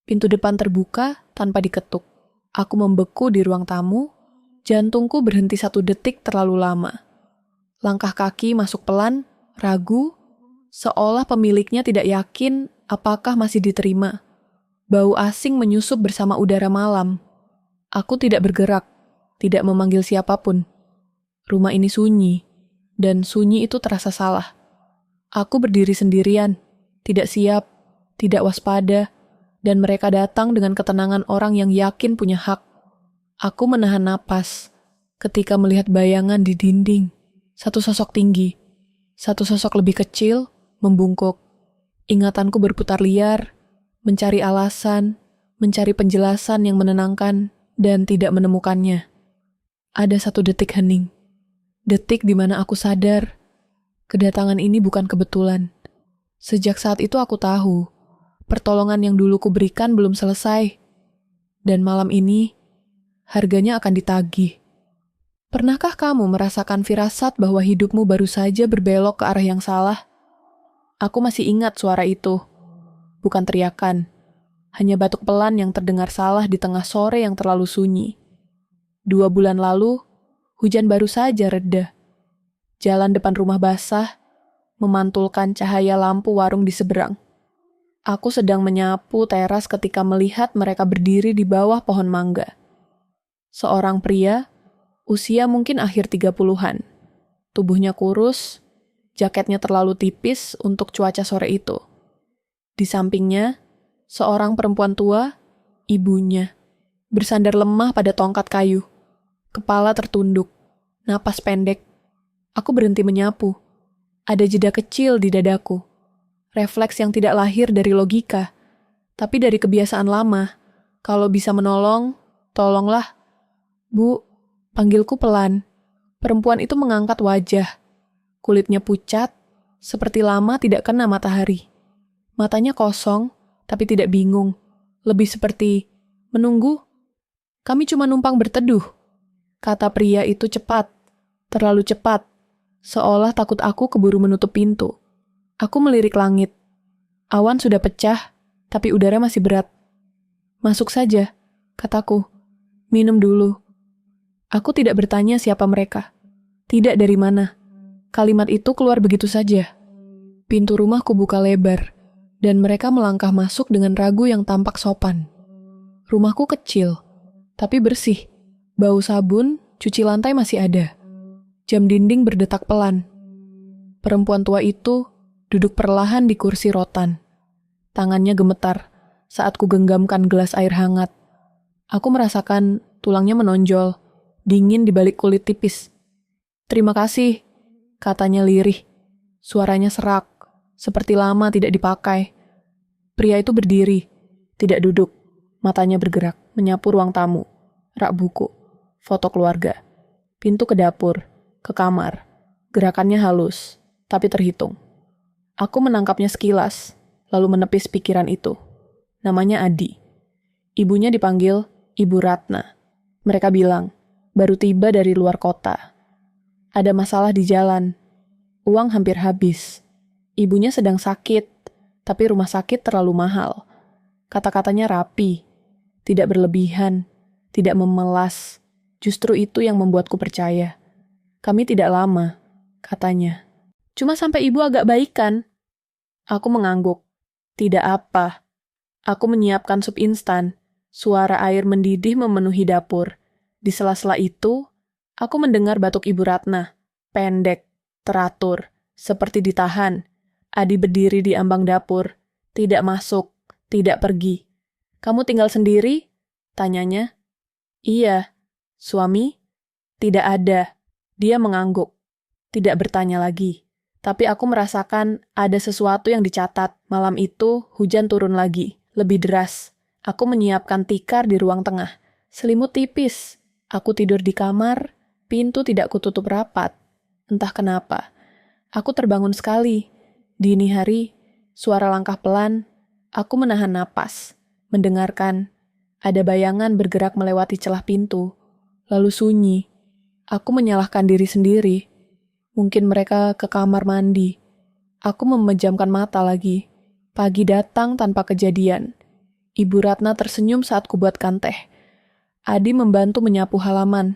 Pintu depan terbuka tanpa diketuk. Aku membeku di ruang tamu, jantungku berhenti 1 detik terlalu lama. Langkah kaki masuk pelan, ragu, seolah pemiliknya tidak yakin apakah masih diterima. Bau asing menyusup bersama udara malam. Aku tidak bergerak, tidak memanggil siapapun. Rumah ini sunyi, dan sunyi itu terasa salah. Aku berdiri sendirian, tidak siap, tidak waspada, dan mereka datang dengan ketenangan orang yang yakin punya hak. Aku menahan napas ketika melihat bayangan di dinding. 1 sosok tinggi, 1 sosok lebih kecil, membungkuk. Ingatanku berputar liar, mencari alasan, mencari penjelasan yang menenangkan, dan tidak menemukannya. Ada 1 detik hening. Detik di mana aku sadar, kedatangan ini bukan kebetulan. Sejak saat itu aku tahu, pertolongan yang dulu kuberikan belum selesai. Dan malam ini, harganya akan ditagih. Pernahkah kamu merasakan firasat bahwa hidupmu baru saja berbelok ke arah yang salah? Aku masih ingat suara itu. Bukan teriakan, hanya batuk pelan yang terdengar salah di tengah sore yang terlalu sunyi. 2 bulan lalu, hujan baru saja reda. Jalan depan rumah basah, memantulkan cahaya lampu warung di seberang. Aku sedang menyapu teras ketika melihat mereka berdiri di bawah pohon mangga. Seorang pria, usia mungkin akhir 30-an. Tubuhnya kurus, jaketnya terlalu tipis untuk cuaca sore itu. Di sampingnya, seorang perempuan tua, ibunya, bersandar lemah pada tongkat kayu. Kepala tertunduk, napas pendek. Aku berhenti menyapu. Ada jeda kecil di dadaku. Refleks yang tidak lahir dari logika, tapi dari kebiasaan lama. Kalau bisa menolong, tolonglah. Bu, panggilku pelan. Perempuan itu mengangkat wajah. Kulitnya pucat, seperti lama tidak kena matahari. Matanya kosong, tapi tidak bingung. Lebih seperti, menunggu. Kami cuma numpang berteduh. Kata pria itu cepat, terlalu cepat. Seolah takut aku keburu menutup pintu. Aku melirik langit. Awan sudah pecah, tapi udara masih berat. Masuk saja, kataku. Minum dulu. Aku tidak bertanya siapa mereka. Tidak dari mana. Kalimat itu keluar begitu saja. Pintu rumah kubuka lebar, dan mereka melangkah masuk dengan ragu yang tampak sopan. Rumahku kecil, tapi bersih. Bau sabun, cuci lantai masih ada. Jam dinding berdetak pelan. Perempuan tua itu duduk perlahan di kursi rotan. Tangannya gemetar saat ku genggamkan gelas air hangat. Aku merasakan tulangnya menonjol, dingin di balik kulit tipis. Terima kasih, katanya lirih. Suaranya serak, seperti lama tidak dipakai. Pria itu berdiri, tidak duduk. Matanya bergerak, menyapu ruang tamu. Rak buku, foto keluarga. Pintu ke dapur, ke kamar. Gerakannya halus, tapi terhitung. Aku menangkapnya sekilas, lalu menepis pikiran itu. Namanya Adi. Ibunya dipanggil Ibu Ratna. Mereka bilang, baru tiba dari luar kota. Ada masalah di jalan. Uang hampir habis. Ibunya sedang sakit, tapi rumah sakit terlalu mahal. Kata-katanya rapi, tidak berlebihan, tidak memelas. Justru itu yang membuatku percaya. Kami tidak lama, katanya. Cuma sampai ibu agak baikan. Aku mengangguk. Tidak apa. Aku menyiapkan sup instan. Suara air mendidih memenuhi dapur. Di sela-sela itu, aku mendengar batuk Ibu Ratna. Pendek, teratur, seperti ditahan. Adi berdiri di ambang dapur. Tidak masuk, tidak pergi. Kamu tinggal sendiri? Tanyanya. Iya. Suami? Tidak ada. Dia mengangguk. Tidak bertanya lagi. Tapi aku merasakan ada sesuatu yang dicatat. Malam itu, hujan turun lagi. Lebih deras. Aku menyiapkan tikar di ruang tengah. Selimut tipis. Aku tidur di kamar. Pintu tidak kututup rapat. Entah kenapa. Aku terbangun sekali. Dini hari, suara langkah pelan. Aku menahan napas. Mendengarkan. Ada bayangan bergerak melewati celah pintu. Lalu sunyi. Aku menyalahkan diri sendiri. Mungkin mereka ke kamar mandi. Aku memejamkan mata lagi. Pagi datang tanpa kejadian. Ibu Ratna tersenyum saat kubuatkan teh. Adi membantu menyapu halaman.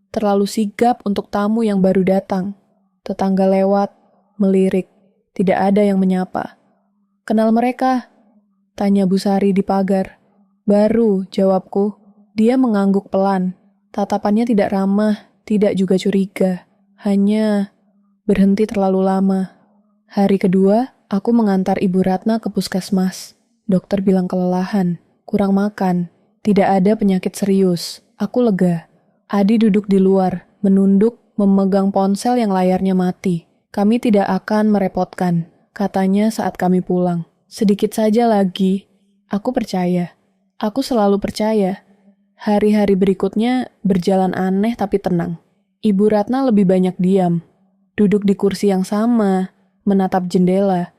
Terlalu sigap untuk tamu yang baru datang. Tetangga lewat, melirik. Tidak ada yang menyapa. "Kenal mereka?" tanya Bu Sari di pagar. "Baru," jawabku. Dia mengangguk pelan. Tatapannya tidak ramah, tidak juga curiga. Hanya berhenti terlalu lama. Hari kedua, aku mengantar Ibu Ratna ke puskesmas. Dokter bilang kelelahan, kurang makan, tidak ada penyakit serius. Aku lega. Adi duduk di luar, menunduk, memegang ponsel yang layarnya mati. "Kami tidak akan merepotkan," katanya saat kami pulang. "Sedikit saja lagi." Aku percaya. Aku selalu percaya. Hari-hari berikutnya berjalan aneh tapi tenang. Ibu Ratna lebih banyak diam. Duduk di kursi yang sama, menatap jendela.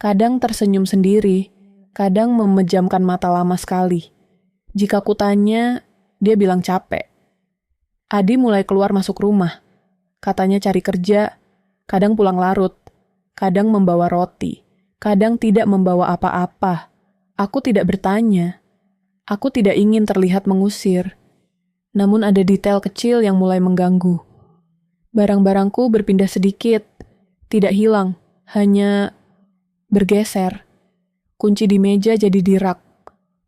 Kadang tersenyum sendiri, kadang memejamkan mata lama sekali. Jika kutanya, dia bilang capek. Adi mulai keluar masuk rumah. Katanya cari kerja, kadang pulang larut, kadang membawa roti, kadang tidak membawa apa-apa. Aku tidak bertanya. Aku tidak ingin terlihat mengusir. Namun ada detail kecil yang mulai mengganggu. Barang-barangku berpindah sedikit, tidak hilang, hanya bergeser. Kunci di meja jadi di rak.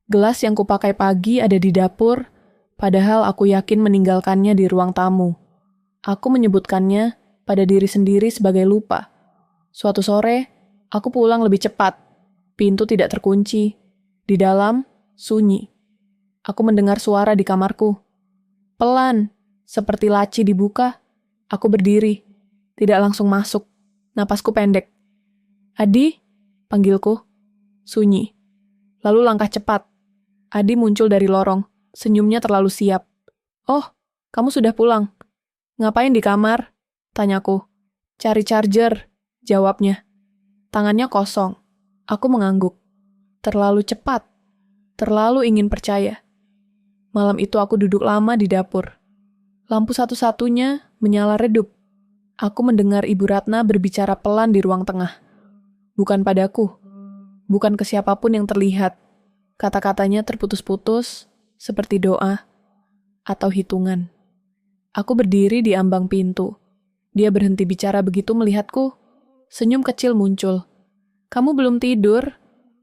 Gelas yang kupakai pagi ada di dapur, padahal aku yakin meninggalkannya di ruang tamu. Aku menyebutkannya pada diri sendiri sebagai lupa. Suatu sore, aku pulang lebih cepat. Pintu tidak terkunci. Di dalam, sunyi. Aku mendengar suara di kamarku. Pelan, seperti laci dibuka. Aku berdiri, tidak langsung masuk. Napasku pendek. "Adi?" panggilku. Sunyi. Lalu langkah cepat. Adi muncul dari lorong. Senyumnya terlalu siap. "Oh, kamu sudah pulang. Ngapain di kamar?" tanyaku. "Cari charger," jawabnya. Tangannya kosong. Aku mengangguk. Terlalu cepat. Terlalu ingin percaya. Malam itu aku duduk lama di dapur. Lampu satu-satunya menyala redup. Aku mendengar Ibu Ratna berbicara pelan di ruang tengah. Bukan padaku. Bukan ke siapapun yang terlihat. Kata-katanya terputus-putus, seperti doa atau hitungan. Aku berdiri di ambang pintu. Dia berhenti bicara begitu melihatku. Senyum kecil muncul. "Kamu belum tidur?"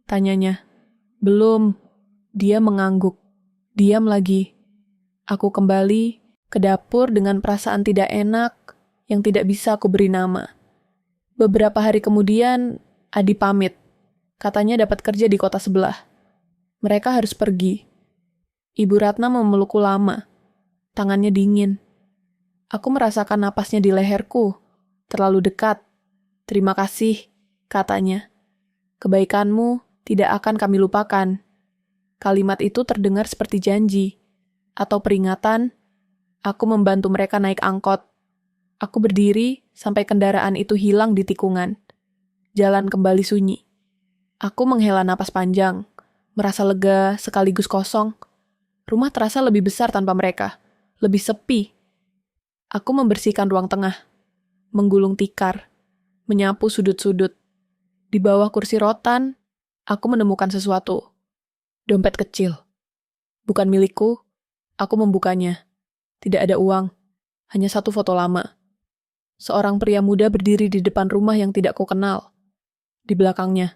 tanyanya. "Belum." Dia mengangguk. Diam lagi. Aku kembali ke dapur dengan perasaan tidak enak yang tidak bisa aku beri nama. Beberapa hari kemudian, Adi pamit. Katanya dapat kerja di kota sebelah. Mereka harus pergi. Ibu Ratna memelukku lama. Tangannya dingin. Aku merasakan napasnya di leherku. Terlalu dekat. "Terima kasih," katanya. "Kebaikanmu tidak akan kami lupakan." Kalimat itu terdengar seperti janji. Atau peringatan. Aku membantu mereka naik angkot. Aku berdiri sampai kendaraan itu hilang di tikungan. Jalan kembali sunyi. Aku menghela napas panjang. Merasa lega sekaligus kosong. Rumah terasa lebih besar tanpa mereka. Lebih sepi. Aku membersihkan ruang tengah. Menggulung tikar. Menyapu sudut-sudut. Di bawah kursi rotan, aku menemukan sesuatu. Dompet kecil. Bukan milikku. Aku membukanya. Tidak ada uang. Hanya satu foto lama. Seorang pria muda berdiri di depan rumah yang tidak kukenal. Di belakangnya,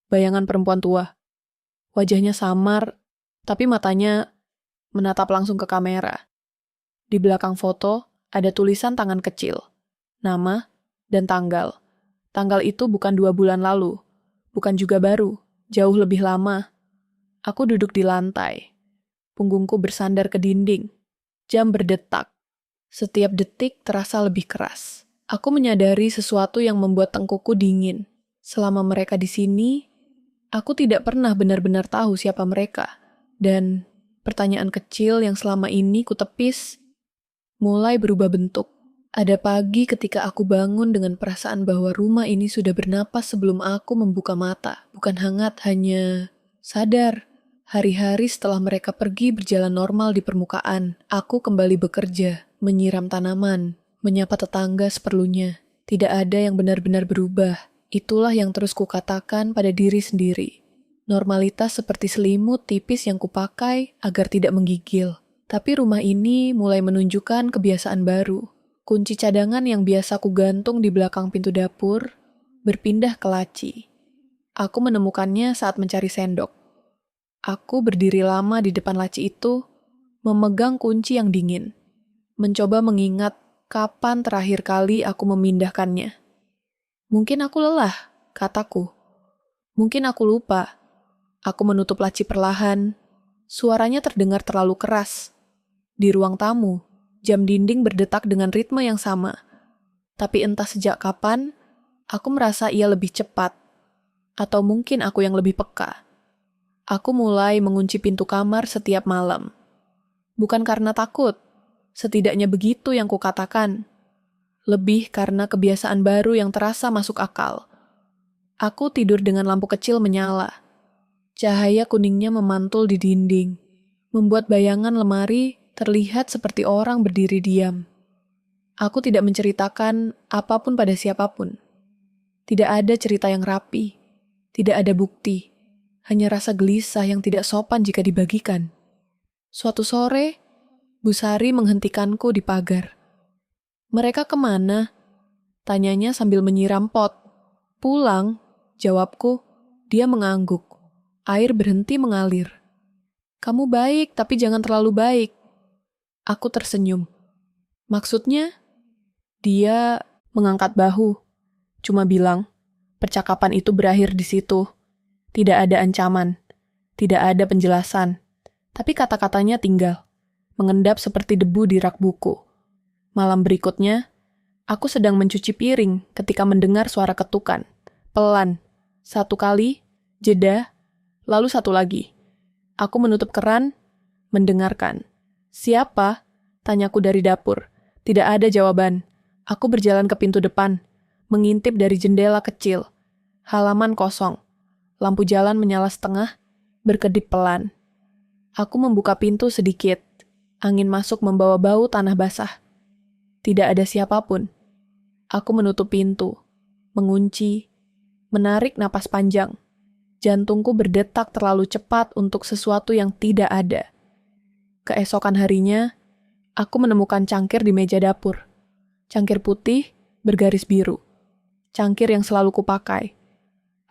bayangan perempuan tua. Wajahnya samar, tapi matanya menatap langsung ke kamera. Di belakang foto, ada tulisan tangan kecil. Nama dan tanggal. Tanggal itu bukan 2 bulan lalu. Bukan juga baru. Jauh lebih lama. Aku duduk di lantai. Punggungku bersandar ke dinding. Jam berdetak. Setiap detik terasa lebih keras. Aku menyadari sesuatu yang membuat tengkukku dingin. Selama mereka di sini, aku tidak pernah benar-benar tahu siapa mereka. Dan pertanyaan kecil yang selama ini kutepis mulai berubah bentuk. Ada pagi ketika aku bangun dengan perasaan bahwa rumah ini sudah bernapas sebelum aku membuka mata. Bukan hangat, hanya sadar. Hari-hari setelah mereka pergi berjalan normal di permukaan, aku kembali bekerja, menyiram tanaman, menyapa tetangga seperlunya. Tidak ada yang benar-benar berubah. Itulah yang terus kukatakan pada diri sendiri. Normalitas seperti selimut tipis yang kupakai agar tidak menggigil. Tapi rumah ini mulai menunjukkan kebiasaan baru. Kunci cadangan yang biasa kugantung di belakang pintu dapur berpindah ke laci. Aku menemukannya saat mencari sendok. Aku berdiri lama di depan laci itu, memegang kunci yang dingin. Mencoba mengingat kapan terakhir kali aku memindahkannya. Mungkin aku lelah, kataku. Mungkin aku lupa. Aku menutup laci perlahan. Suaranya terdengar terlalu keras. Di ruang tamu, jam dinding berdetak dengan ritme yang sama. Tapi entah sejak kapan, aku merasa ia lebih cepat. Atau mungkin aku yang lebih peka. Aku mulai mengunci pintu kamar setiap malam. Bukan karena takut, setidaknya begitu yang kukatakan. Lebih karena kebiasaan baru yang terasa masuk akal. Aku tidur dengan lampu kecil menyala. Cahaya kuningnya memantul di dinding, membuat bayangan lemari terlihat seperti orang berdiri diam. Aku tidak menceritakan apapun pada siapapun. Tidak ada cerita yang rapi, tidak ada bukti, hanya rasa gelisah yang tidak sopan jika dibagikan. Suatu sore, Bu Sari menghentikanku di pagar. "Mereka kemana?" Tanyanya sambil menyiram pot. "Pulang," jawabku. Dia mengangguk. Air berhenti mengalir. "Kamu baik, tapi jangan terlalu baik." Aku tersenyum. "Maksudnya?" Dia mengangkat bahu. Cuma bilang, percakapan itu berakhir di situ. Tidak ada ancaman. Tidak ada penjelasan. Tapi kata-katanya tinggal. Mengendap seperti debu di rak buku. Malam berikutnya, aku sedang mencuci piring ketika mendengar suara ketukan. Pelan. Satu kali, jeda, lalu satu lagi. Aku menutup keran, mendengarkan. "Siapa?" tanyaku dari dapur. Tidak ada jawaban. Aku berjalan ke pintu depan, mengintip dari jendela kecil. Halaman kosong. Lampu jalan menyala setengah, berkedip pelan. Aku membuka pintu sedikit. Angin masuk membawa bau tanah basah. Tidak ada siapapun. Aku menutup pintu, mengunci, menarik napas panjang. Jantungku berdetak terlalu cepat untuk sesuatu yang tidak ada. Keesokan harinya, aku menemukan cangkir di meja dapur. Cangkir putih bergaris biru. Cangkir yang selalu kupakai.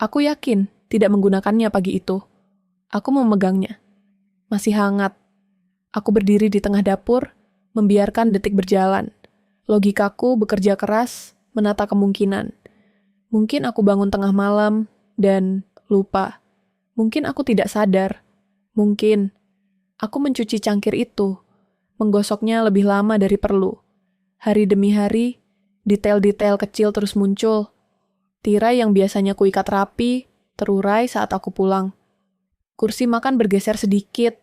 Aku yakin tidak menggunakannya pagi itu. Aku memegangnya. Masih hangat. Aku berdiri di tengah dapur, membiarkan detik berjalan. Logikaku bekerja keras, menata kemungkinan. Mungkin aku bangun tengah malam, dan lupa. Mungkin aku tidak sadar. Mungkin aku mencuci cangkir itu, menggosoknya lebih lama dari perlu. Hari demi hari, detail-detail kecil terus muncul. Tirai yang biasanya kuikat rapi, terurai saat aku pulang. Kursi makan bergeser sedikit,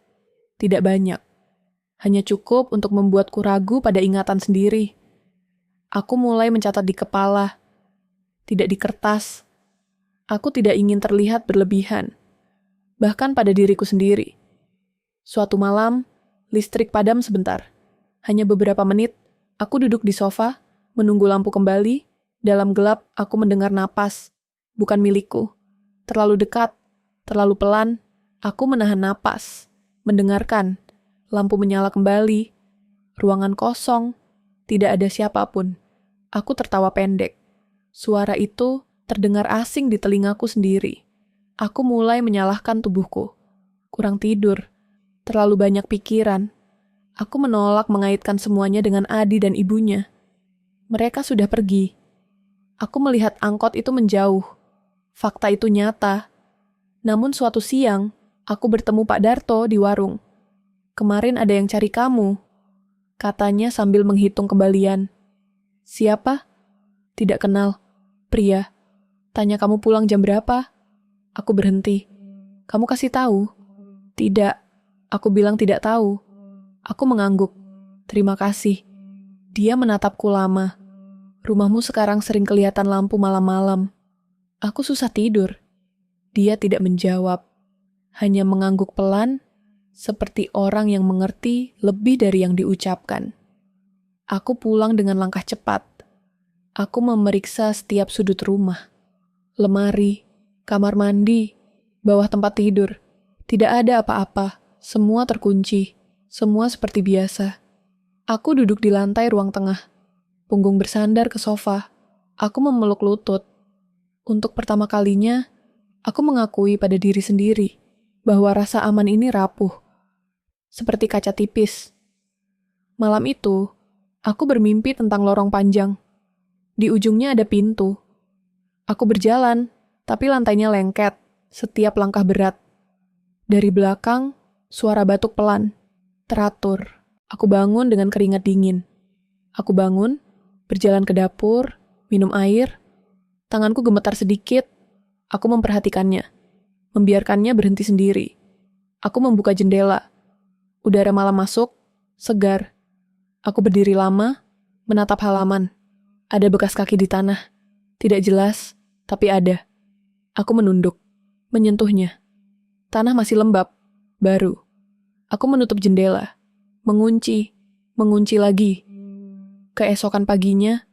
tidak banyak. Hanya cukup untuk membuatku ragu pada ingatan sendiri. Aku mulai mencatat di kepala, tidak di kertas. Aku tidak ingin terlihat berlebihan, bahkan pada diriku sendiri. Suatu malam, listrik padam sebentar. Hanya beberapa menit, aku duduk di sofa, menunggu lampu kembali. Dalam gelap, aku mendengar napas, bukan milikku. Terlalu dekat, terlalu pelan, aku menahan napas, mendengarkan. Lampu menyala kembali, ruangan kosong, tidak ada siapapun. Aku tertawa pendek. Suara itu terdengar asing di telingaku sendiri. Aku mulai menyalahkan tubuhku. Kurang tidur, terlalu banyak pikiran. Aku menolak mengaitkan semuanya dengan Adi dan ibunya. Mereka sudah pergi. Aku melihat angkot itu menjauh. Fakta itu nyata. Namun suatu siang, aku bertemu Pak Darto di warung. "Kemarin ada yang cari kamu," katanya sambil menghitung kembalian. "Siapa?" "Tidak kenal." "Pria." "Tanya kamu pulang jam berapa?" Aku berhenti. "Kamu kasih tahu?" "Tidak." Aku bilang tidak tahu. Aku mengangguk. "Terima kasih." Dia menatapku lama. "Rumahmu sekarang sering kelihatan lampu malam-malam." Aku susah tidur. Dia tidak menjawab. Hanya mengangguk pelan, seperti orang yang mengerti lebih dari yang diucapkan. Aku pulang dengan langkah cepat. Aku memeriksa setiap sudut rumah. Lemari, kamar mandi, Bawah tempat tidur. Tidak ada apa-apa. Semua terkunci. Semua seperti biasa. Aku duduk di lantai ruang tengah. Punggung bersandar ke sofa. Aku memeluk lutut. Untuk pertama kalinya, aku mengakui pada diri sendiri bahwa rasa aman ini rapuh. Seperti kaca tipis. Malam itu, aku bermimpi tentang lorong panjang. Di ujungnya ada pintu. Aku berjalan, tapi lantainya lengket, setiap langkah berat. Dari belakang, suara batuk pelan, teratur. Aku bangun dengan keringat dingin. Aku bangun, berjalan ke dapur, minum air. Tanganku gemetar sedikit. Aku memperhatikannya, membiarkannya berhenti sendiri. Aku membuka jendela. Udara malam masuk, segar. Aku berdiri lama, menatap halaman. Ada bekas kaki di tanah. Tidak jelas, tapi ada. Aku menunduk, menyentuhnya. Tanah masih lembab, baru. Aku menutup jendela, mengunci lagi. Keesokan paginya,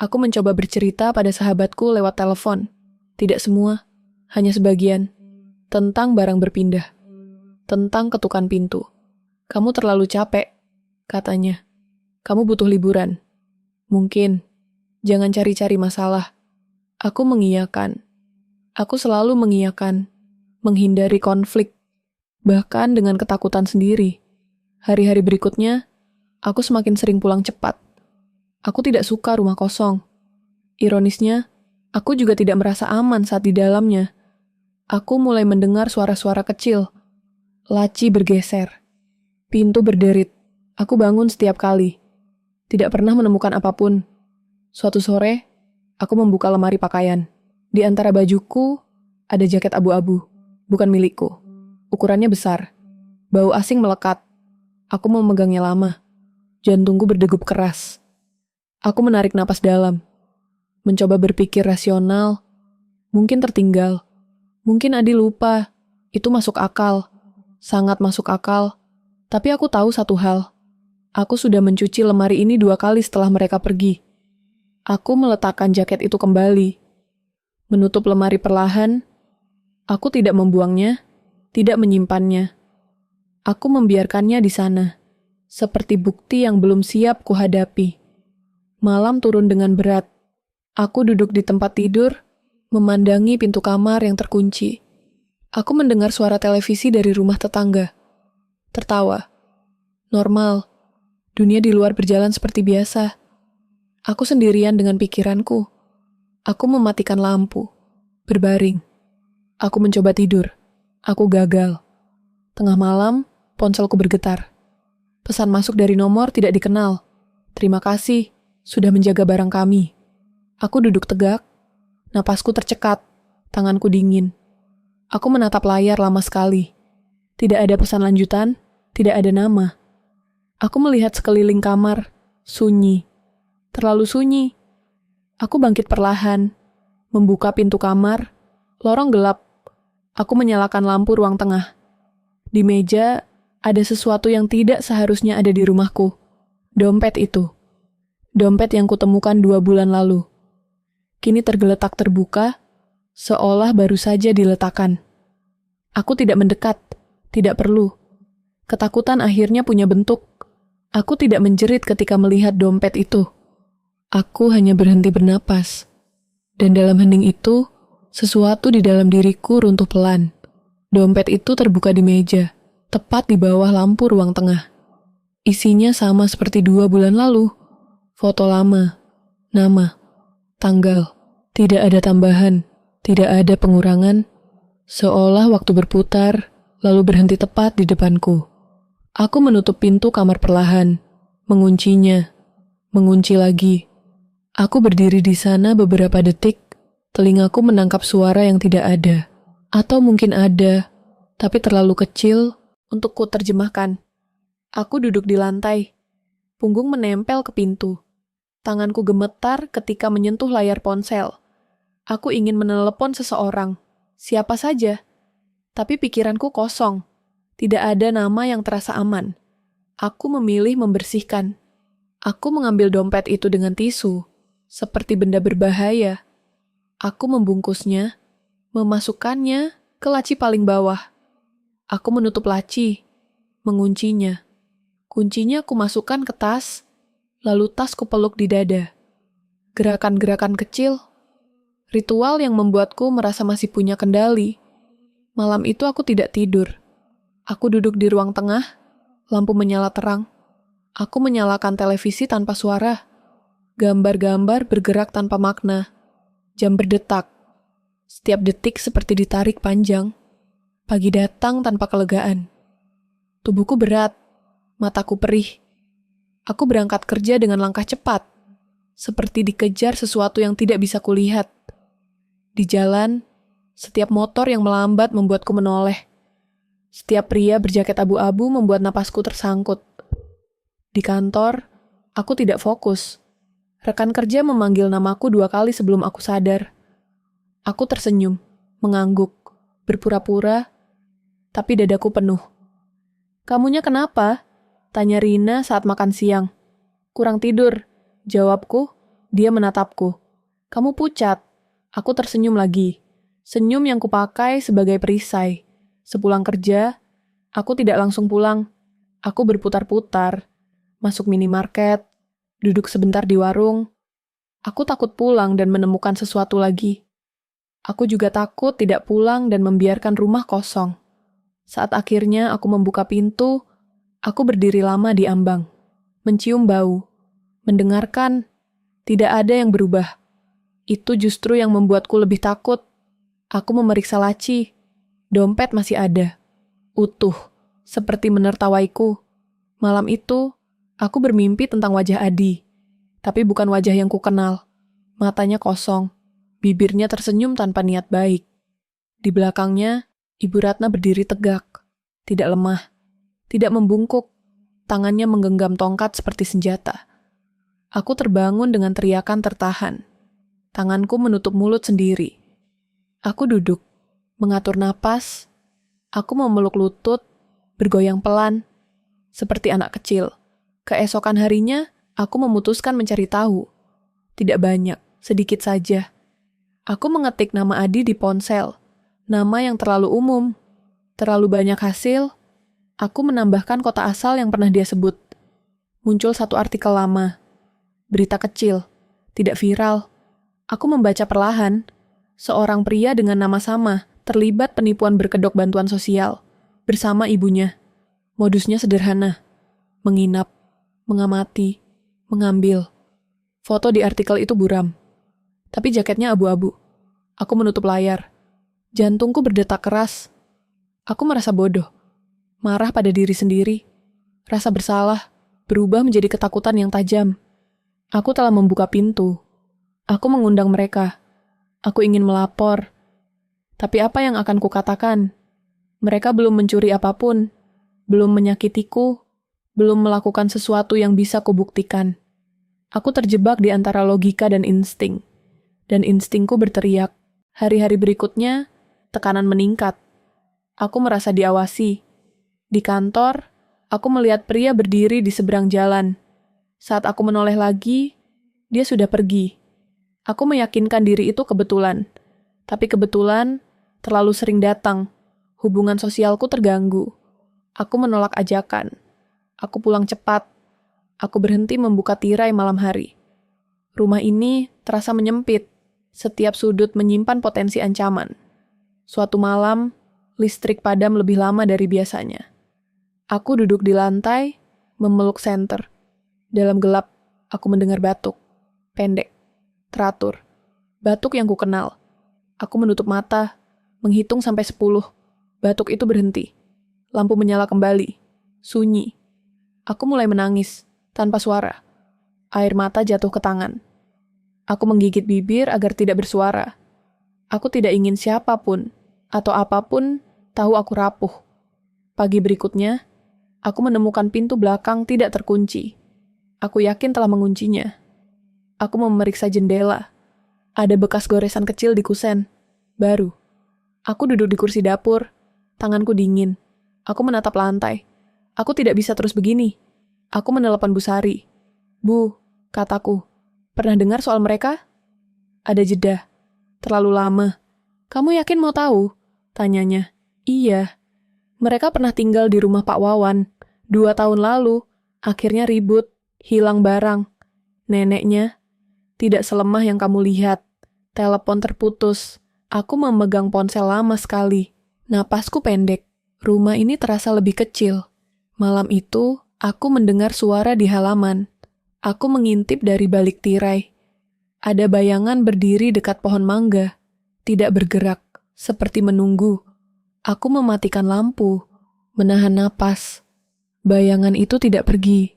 aku mencoba bercerita pada sahabatku lewat telepon. Tidak semua, hanya sebagian. Tentang barang berpindah. Tentang ketukan pintu. Kamu terlalu capek, katanya. Kamu butuh liburan. Mungkin. Jangan cari-cari masalah. Aku mengiyakan. Aku selalu mengiyakan. Menghindari konflik. Bahkan dengan ketakutan sendiri. Hari-hari berikutnya, aku semakin sering pulang cepat. Aku tidak suka rumah kosong. Ironisnya, aku juga tidak merasa aman saat di dalamnya. Aku mulai mendengar suara-suara kecil. Laci bergeser. Pintu berderit. Aku bangun setiap kali. Tidak pernah menemukan apapun. Suatu sore, aku membuka lemari pakaian. Di antara bajuku, ada jaket abu-abu. Bukan milikku. Ukurannya besar. Bau asing melekat. Aku memegangnya lama. Jantungku berdegup keras. Aku menarik napas dalam. Mencoba berpikir rasional. Mungkin tertinggal. Mungkin Adi lupa. Itu masuk akal. Sangat masuk akal. Tapi aku tahu satu hal. Aku sudah mencuci lemari ini 2 kali setelah mereka pergi. Aku meletakkan jaket itu kembali. Menutup lemari perlahan. Aku tidak membuangnya, tidak menyimpannya. Aku membiarkannya di sana, seperti bukti yang belum siap kuhadapi. Malam turun dengan berat. Aku duduk di tempat tidur, memandangi pintu kamar yang terkunci. Aku mendengar suara televisi dari rumah tetangga. Tertawa. Normal. Dunia di luar berjalan seperti biasa. Aku sendirian dengan pikiranku. Aku mematikan lampu. Berbaring. Aku mencoba tidur. Aku gagal. Tengah malam, ponselku bergetar. Pesan masuk dari nomor tidak dikenal. Terima kasih, sudah menjaga barang kami. Aku duduk tegak. Napasku tercekat. Tanganku dingin. Aku menatap layar lama sekali. Tidak ada pesan lanjutan, tidak ada nama. Aku melihat sekeliling kamar, sunyi. Terlalu sunyi. Aku bangkit perlahan, membuka pintu kamar, lorong gelap. Aku menyalakan lampu ruang tengah. Di meja, ada sesuatu yang tidak seharusnya ada di rumahku. Dompet itu. Dompet yang kutemukan 2 bulan lalu. Kini tergeletak terbuka, seolah baru saja diletakkan. Aku tidak mendekat, tidak perlu. Ketakutan akhirnya punya bentuk. Aku tidak menjerit ketika melihat dompet itu. Aku hanya berhenti bernapas. Dan dalam hening itu, sesuatu di dalam diriku runtuh pelan. Dompet itu terbuka di meja, tepat di bawah lampu ruang tengah. Isinya sama seperti 2 bulan lalu. Foto lama, nama, tanggal. Tidak ada tambahan, tidak ada pengurangan. Seolah waktu berputar, lalu berhenti tepat di depanku. Aku menutup pintu kamar perlahan, menguncinya, mengunci lagi. Aku berdiri di sana beberapa detik, telingaku menangkap suara yang tidak ada. Atau mungkin ada, tapi terlalu kecil untuk ku terjemahkan. Aku duduk di lantai, punggung menempel ke pintu. Tanganku gemetar ketika menyentuh layar ponsel. Aku ingin menelepon seseorang, siapa saja. Tapi pikiranku kosong, tidak ada nama yang terasa aman. Aku memilih membersihkan. Aku mengambil dompet itu dengan tisu, seperti benda berbahaya. Aku membungkusnya, memasukkannya ke laci paling bawah. Aku menutup laci, menguncinya. Kuncinya aku masukkan ke tas, lalu tas kupeluk di dada. Gerakan-gerakan kecil, ritual yang membuatku merasa masih punya kendali. Malam itu aku tidak tidur. Aku duduk di ruang tengah, lampu menyala terang. Aku menyalakan televisi tanpa suara. Gambar-gambar bergerak tanpa makna. Jam berdetak. Setiap detik seperti ditarik panjang. Pagi datang tanpa kelegaan. Tubuhku berat, mataku perih. Aku berangkat kerja dengan langkah cepat, seperti dikejar sesuatu yang tidak bisa kulihat. Di jalan, setiap motor yang melambat membuatku menoleh. Setiap pria berjaket abu-abu membuat napasku tersangkut. Di kantor, aku tidak fokus. Rekan kerja memanggil namaku 2 kali sebelum aku sadar. Aku tersenyum, mengangguk, berpura-pura, tapi dadaku penuh. "Kamunya kenapa?" tanya Rina saat makan siang. "Kurang tidur," jawabku. Dia menatapku. "Kamu pucat." Aku tersenyum lagi. Senyum yang kupakai sebagai perisai. Sepulang kerja, aku tidak langsung pulang. Aku berputar-putar, masuk minimarket, duduk sebentar di warung. Aku takut pulang dan menemukan sesuatu lagi. Aku juga takut tidak pulang dan membiarkan rumah kosong. Saat akhirnya aku membuka pintu, aku berdiri lama di ambang, mencium bau, mendengarkan, tidak ada yang berubah. Itu justru yang membuatku lebih takut. Aku memeriksa laci, dompet masih ada, utuh, seperti menertawaiku. Malam itu, aku bermimpi tentang wajah Adi, tapi bukan wajah yang kukenal. Matanya kosong, bibirnya tersenyum tanpa niat baik. Di belakangnya, Ibu Ratna berdiri tegak, tidak lemah, tidak membungkuk, tangannya menggenggam tongkat seperti senjata. Aku terbangun dengan teriakan tertahan. Tanganku menutup mulut sendiri. Aku duduk, mengatur napas. Aku memeluk lutut, bergoyang pelan, seperti anak kecil. Keesokan harinya, aku memutuskan mencari tahu. Tidak banyak, sedikit saja. Aku mengetik nama Adi di ponsel, nama yang terlalu umum. Terlalu banyak hasil, aku menambahkan kota asal yang pernah dia sebut. Muncul satu artikel lama. Berita kecil, tidak viral. Aku membaca perlahan. Seorang pria dengan nama sama terlibat penipuan berkedok bantuan sosial bersama ibunya. Modusnya sederhana. Menginap, mengamati, mengambil. Foto di artikel itu buram. Tapi jaketnya abu-abu. Aku menutup layar. Jantungku berdetak keras. Aku merasa bodoh. Marah pada diri sendiri. Rasa bersalah berubah menjadi ketakutan yang tajam. Aku telah membuka pintu. Aku mengundang mereka. Aku ingin melapor. Tapi apa yang akan kukatakan? Mereka belum mencuri apapun. Belum menyakitiku. Belum melakukan sesuatu yang bisa kubuktikan. Aku terjebak di antara logika dan insting. Dan instingku berteriak. Hari-hari berikutnya, tekanan meningkat. Aku merasa diawasi. Di kantor, aku melihat pria berdiri di seberang jalan. Saat aku menoleh lagi, dia sudah pergi. Aku meyakinkan diri itu kebetulan. Tapi kebetulan terlalu sering datang. Hubungan sosialku terganggu. Aku menolak ajakan. Aku pulang cepat. Aku berhenti membuka tirai malam hari. Rumah ini terasa menyempit. Setiap sudut menyimpan potensi ancaman. Suatu malam, listrik padam lebih lama dari biasanya. Aku duduk di lantai, memeluk senter. Dalam gelap, aku mendengar batuk. Pendek, teratur. Batuk yang kukenal. Aku menutup mata, menghitung sampai 10. Batuk itu berhenti. Lampu menyala kembali. Sunyi. Aku mulai menangis, tanpa suara. Air mata jatuh ke tangan. Aku menggigit bibir agar tidak bersuara. Aku tidak ingin siapapun, atau apapun, tahu aku rapuh. Pagi berikutnya, aku menemukan pintu belakang tidak terkunci. Aku yakin telah menguncinya. Aku memeriksa jendela. Ada bekas goresan kecil di kusen. Baru. Aku duduk di kursi dapur. Tanganku dingin. Aku menatap lantai. Aku tidak bisa terus begini. Aku menelepon Bu Sari. "Bu," kataku. "Pernah dengar soal mereka?" Ada jeda. Terlalu lama. "Kamu yakin mau tahu?" Tanyanya. Iya. Mereka pernah tinggal di rumah Pak Wawan. 2 tahun lalu. Akhirnya ribut. Hilang barang. Neneknya. Tidak selemah yang kamu lihat. Telepon terputus. Aku memegang ponsel lama sekali. Napasku pendek. Rumah ini terasa lebih kecil. Malam itu, aku mendengar suara di halaman. Aku mengintip dari balik tirai. Ada bayangan berdiri dekat pohon mangga. Tidak bergerak, seperti menunggu. Aku mematikan lampu, menahan napas. Bayangan itu tidak pergi.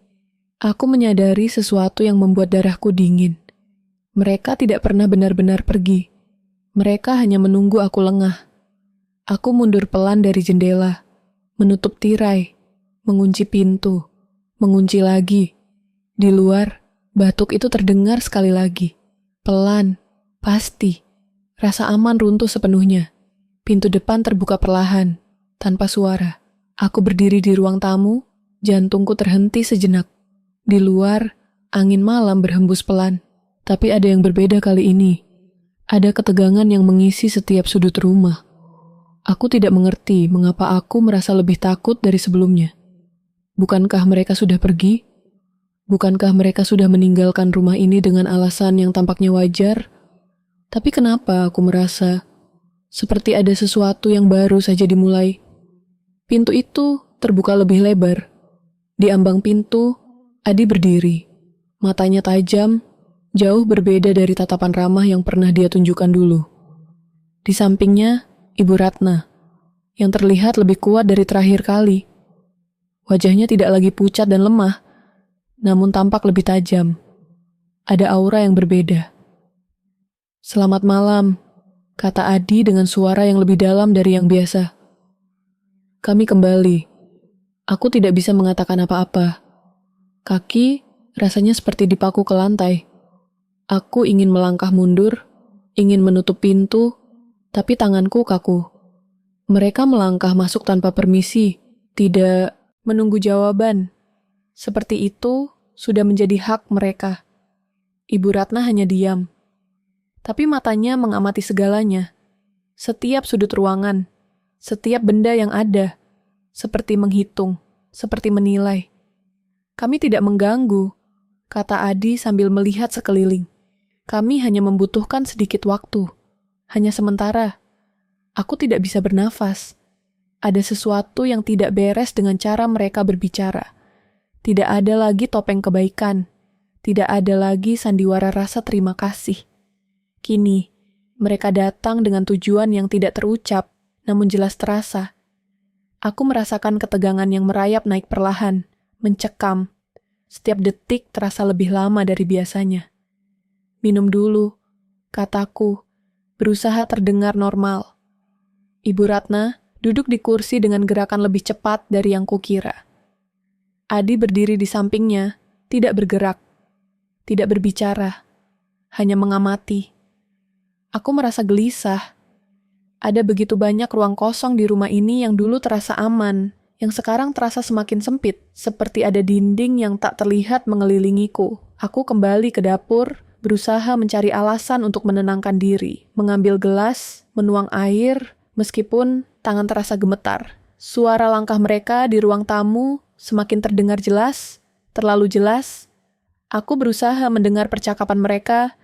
Aku menyadari sesuatu yang membuat darahku dingin. Mereka tidak pernah benar-benar pergi. Mereka hanya menunggu aku lengah. Aku mundur pelan dari jendela, menutup tirai, mengunci pintu, mengunci lagi. Di luar, batuk itu terdengar sekali lagi. Pelan, pasti. Rasa aman runtuh sepenuhnya. Pintu depan terbuka perlahan, tanpa suara. Aku berdiri di ruang tamu, jantungku terhenti sejenak. Di luar, angin malam berhembus pelan. Tapi ada yang berbeda kali ini. Ada ketegangan yang mengisi setiap sudut rumah. Aku tidak mengerti mengapa aku merasa lebih takut dari sebelumnya. Bukankah mereka sudah pergi? Bukankah mereka sudah meninggalkan rumah ini dengan alasan yang tampaknya wajar? Tapi kenapa aku merasa seperti ada sesuatu yang baru saja dimulai? Pintu itu terbuka lebih lebar. Di ambang pintu, Adi berdiri. Matanya tajam, jauh berbeda dari tatapan ramah yang pernah dia tunjukkan dulu. Di sampingnya, Ibu Ratna, yang terlihat lebih kuat dari terakhir kali. Wajahnya tidak lagi pucat dan lemah, namun tampak lebih tajam. Ada aura yang berbeda. "Selamat malam," kata Adi dengan suara yang lebih dalam dari yang biasa. Kami kembali. Aku tidak bisa mengatakan apa-apa. Kaki rasanya seperti dipaku ke lantai. Aku ingin melangkah mundur, ingin menutup pintu, tapi tanganku kaku. Mereka melangkah masuk tanpa permisi, tidak menunggu jawaban. Seperti itu sudah menjadi hak mereka. Ibu Ratna hanya diam. Tapi matanya mengamati segalanya. Setiap sudut ruangan, setiap benda yang ada, seperti menghitung, seperti menilai. Kami tidak mengganggu, kata Adi sambil melihat sekeliling. Kami hanya membutuhkan sedikit waktu. Hanya sementara. Aku tidak bisa bernafas. Ada sesuatu yang tidak beres dengan cara mereka berbicara. Tidak ada lagi topeng kebaikan. Tidak ada lagi sandiwara rasa terima kasih. Kini, mereka datang dengan tujuan yang tidak terucap, namun jelas terasa. Aku merasakan ketegangan yang merayap naik perlahan, mencekam. Setiap detik terasa lebih lama dari biasanya. Minum dulu, kataku, berusaha terdengar normal. Ibu Ratna duduk di kursi dengan gerakan lebih cepat dari yang kukira. Adi berdiri di sampingnya, tidak bergerak, tidak berbicara, hanya mengamati. Aku merasa gelisah. Ada begitu banyak ruang kosong di rumah ini yang dulu terasa aman, yang sekarang terasa semakin sempit, seperti ada dinding yang tak terlihat mengelilingiku. Aku kembali ke dapur, berusaha mencari alasan untuk menenangkan diri, mengambil gelas, menuang air, meskipun tangan terasa gemetar. Suara langkah mereka di ruang tamu semakin terdengar jelas, terlalu jelas. Aku berusaha mendengar percakapan mereka,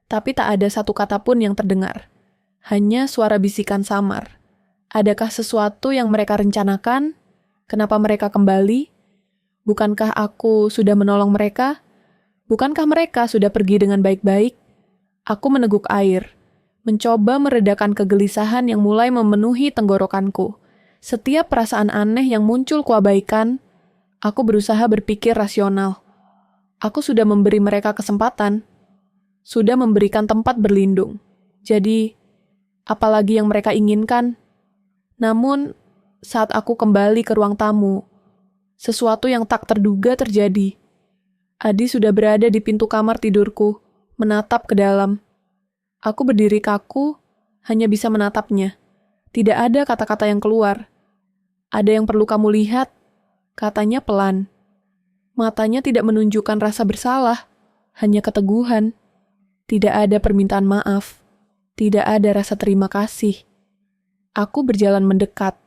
tapi tak ada satu kata pun yang terdengar. Hanya suara bisikan samar. Adakah sesuatu yang mereka rencanakan? Kenapa mereka kembali? Bukankah aku sudah menolong mereka? Bukankah mereka sudah pergi dengan baik-baik? Aku meneguk air, mencoba meredakan kegelisahan yang mulai memenuhi tenggorokanku. Setiap perasaan aneh yang muncul kuabaikan, aku berusaha berpikir rasional. Aku sudah memberi mereka kesempatan, sudah memberikan tempat berlindung. Jadi, apalagi yang mereka inginkan? Namun, saat aku kembali ke ruang tamu, sesuatu yang tak terduga terjadi. Adi sudah berada di pintu kamar tidurku, menatap ke dalam. Aku berdiri kaku, hanya bisa menatapnya. Tidak ada kata-kata yang keluar. Ada yang perlu kamu lihat, katanya pelan. Matanya tidak menunjukkan rasa bersalah, hanya keteguhan. Tidak ada permintaan maaf, tidak ada rasa terima kasih. Aku berjalan mendekat,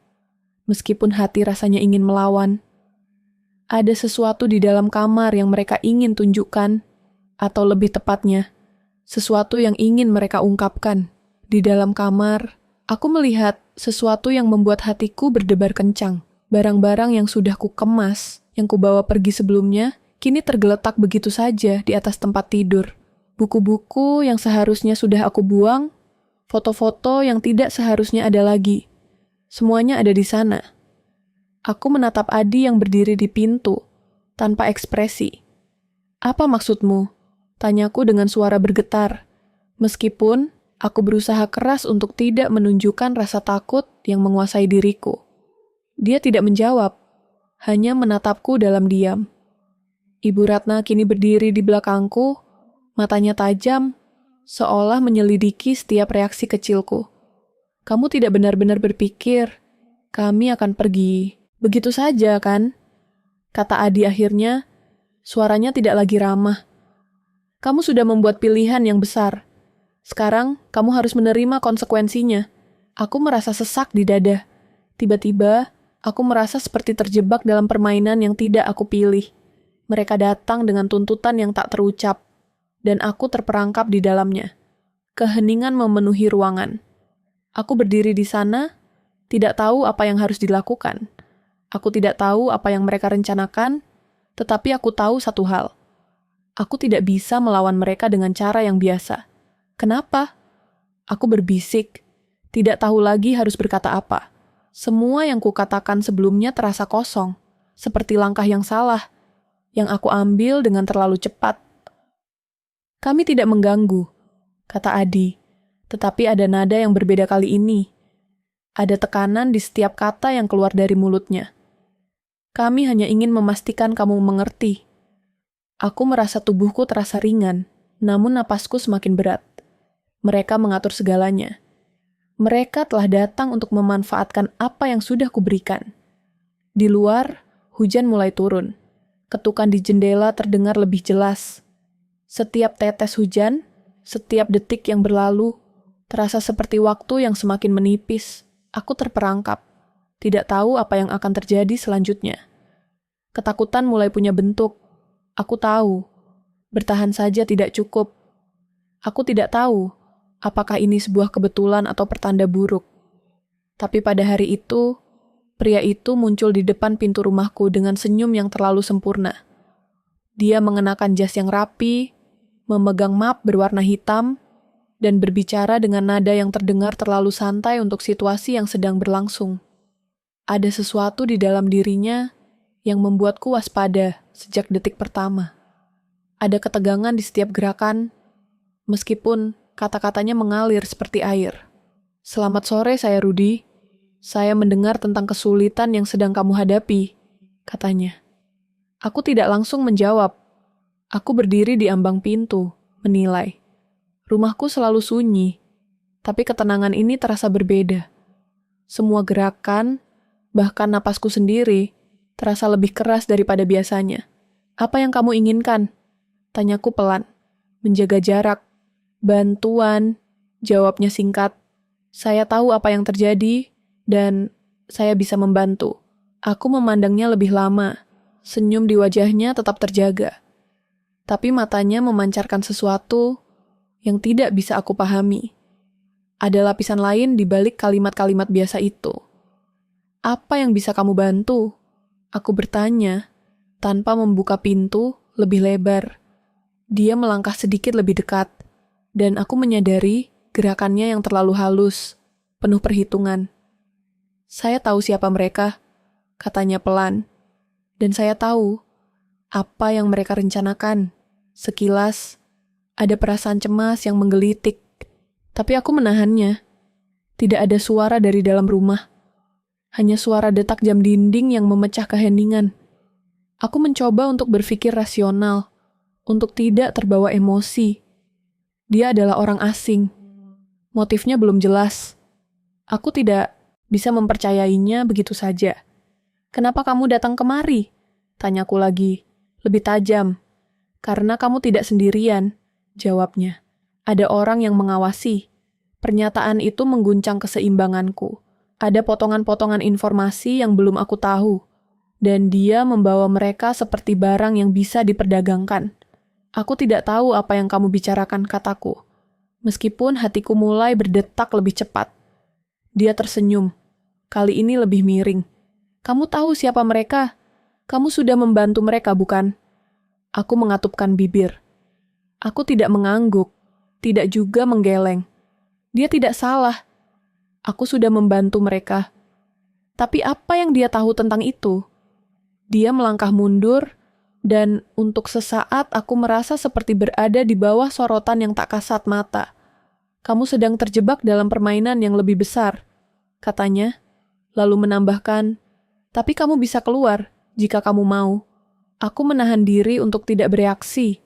meskipun hati rasanya ingin melawan. Ada sesuatu di dalam kamar yang mereka ingin tunjukkan, atau lebih tepatnya, sesuatu yang ingin mereka ungkapkan. Di dalam kamar, aku melihat sesuatu yang membuat hatiku berdebar kencang. Barang-barang yang sudah kukemas, yang kubawa pergi sebelumnya, kini tergeletak begitu saja di atas tempat tidur. Buku-buku yang seharusnya sudah aku buang, foto-foto yang tidak seharusnya ada lagi. Semuanya ada di sana. Aku menatap Adi yang berdiri di pintu, tanpa ekspresi. "Apa maksudmu?" tanyaku dengan suara bergetar. Meskipun aku berusaha keras untuk tidak menunjukkan rasa takut yang menguasai diriku. Dia tidak menjawab, hanya menatapku dalam diam. Ibu Ratna kini berdiri di belakangku, matanya tajam, seolah menyelidiki setiap reaksi kecilku. "Kamu tidak benar-benar berpikir kami akan pergi begitu saja, kan?" kata Adi akhirnya, suaranya tidak lagi ramah. "Kamu sudah membuat pilihan yang besar. Sekarang kamu harus menerima konsekuensinya." Aku merasa sesak di dada. Tiba-tiba, aku merasa seperti terjebak dalam permainan yang tidak aku pilih. Mereka datang dengan tuntutan yang tak terucap, dan aku terperangkap di dalamnya. Keheningan memenuhi ruangan. Aku berdiri di sana, tidak tahu apa yang harus dilakukan. Aku tidak tahu apa yang mereka rencanakan, tetapi aku tahu satu hal. Aku tidak bisa melawan mereka dengan cara yang biasa. Kenapa? Aku berbisik, tidak tahu lagi harus berkata apa. Semua yang kukatakan sebelumnya terasa kosong, seperti langkah yang salah, yang aku ambil dengan terlalu cepat. "Kami tidak mengganggu," kata Adi, tetapi ada nada yang berbeda kali ini. Ada tekanan di setiap kata yang keluar dari mulutnya. "Kami hanya ingin memastikan kamu mengerti." Aku merasa tubuhku terasa ringan, namun napasku semakin berat. Mereka mengatur segalanya. Mereka telah datang untuk memanfaatkan apa yang sudah kuberikan. Di luar, hujan mulai turun. Ketukan di jendela terdengar lebih jelas. Setiap tetes hujan, setiap detik yang berlalu, terasa seperti waktu yang semakin menipis. Aku terperangkap. Tidak tahu apa yang akan terjadi selanjutnya. Ketakutan mulai punya bentuk. Aku tahu, bertahan saja tidak cukup. Aku tidak tahu apakah ini sebuah kebetulan atau pertanda buruk. Tapi pada hari itu, pria itu muncul di depan pintu rumahku dengan senyum yang terlalu sempurna. Dia mengenakan jas yang rapi, memegang map berwarna hitam, dan berbicara dengan nada yang terdengar terlalu santai untuk situasi yang sedang berlangsung. Ada sesuatu di dalam dirinya yang membuatku waspada sejak detik pertama. Ada ketegangan di setiap gerakan, meskipun kata-katanya mengalir seperti air. "Selamat sore, saya Rudi. Saya mendengar tentang kesulitan yang sedang kamu hadapi," katanya. Aku tidak langsung menjawab. Aku berdiri di ambang pintu, menilai. Rumahku selalu sunyi, tapi ketenangan ini terasa berbeda. Semua gerakan, bahkan napasku sendiri, terasa lebih keras daripada biasanya. "Apa yang kamu inginkan?" tanyaku pelan. "Menjaga jarak." "Bantuan," jawabnya singkat. "Saya tahu apa yang terjadi, dan saya bisa membantu." Aku memandangnya lebih lama. Senyum di wajahnya tetap terjaga. Tapi matanya memancarkan sesuatu yang tidak bisa aku pahami. Ada lapisan lain di balik kalimat-kalimat biasa itu. "Apa yang bisa kamu bantu?" Aku bertanya, tanpa membuka pintu lebih lebar. Dia melangkah sedikit lebih dekat, dan aku menyadari gerakannya yang terlalu halus, penuh perhitungan. "Saya tahu siapa mereka," katanya pelan. "Dan saya tahu apa yang mereka rencanakan." Sekilas, ada perasaan cemas yang menggelitik, tapi aku menahannya. Tidak ada suara dari dalam rumah. Hanya suara detak jam dinding yang memecah keheningan. Aku mencoba untuk berpikir rasional, untuk tidak terbawa emosi. Dia adalah orang asing. Motifnya belum jelas. Aku tidak bisa mempercayainya begitu saja. "Kenapa kamu datang kemari?" tanyaku lagi, lebih tajam. "Karena kamu tidak sendirian," jawabnya. "Ada orang yang mengawasi." Pernyataan itu mengguncang keseimbanganku. Ada potongan-potongan informasi yang belum aku tahu, dan dia membawa mereka seperti barang yang bisa diperdagangkan. Aku tidak tahu apa yang kamu bicarakan, kataku. Meskipun hatiku mulai berdetak lebih cepat. Dia tersenyum. Kali ini lebih miring. Kamu tahu siapa mereka? Kamu sudah membantu mereka, bukan? Aku mengatupkan bibir. Aku tidak mengangguk, tidak juga menggeleng. Dia tidak salah. Aku sudah membantu mereka. Tapi apa yang dia tahu tentang itu? Dia melangkah mundur, dan untuk sesaat aku merasa seperti berada di bawah sorotan yang tak kasat mata. Kamu sedang terjebak dalam permainan yang lebih besar, katanya, lalu menambahkan, tapi kamu bisa keluar jika kamu mau. Aku menahan diri untuk tidak bereaksi,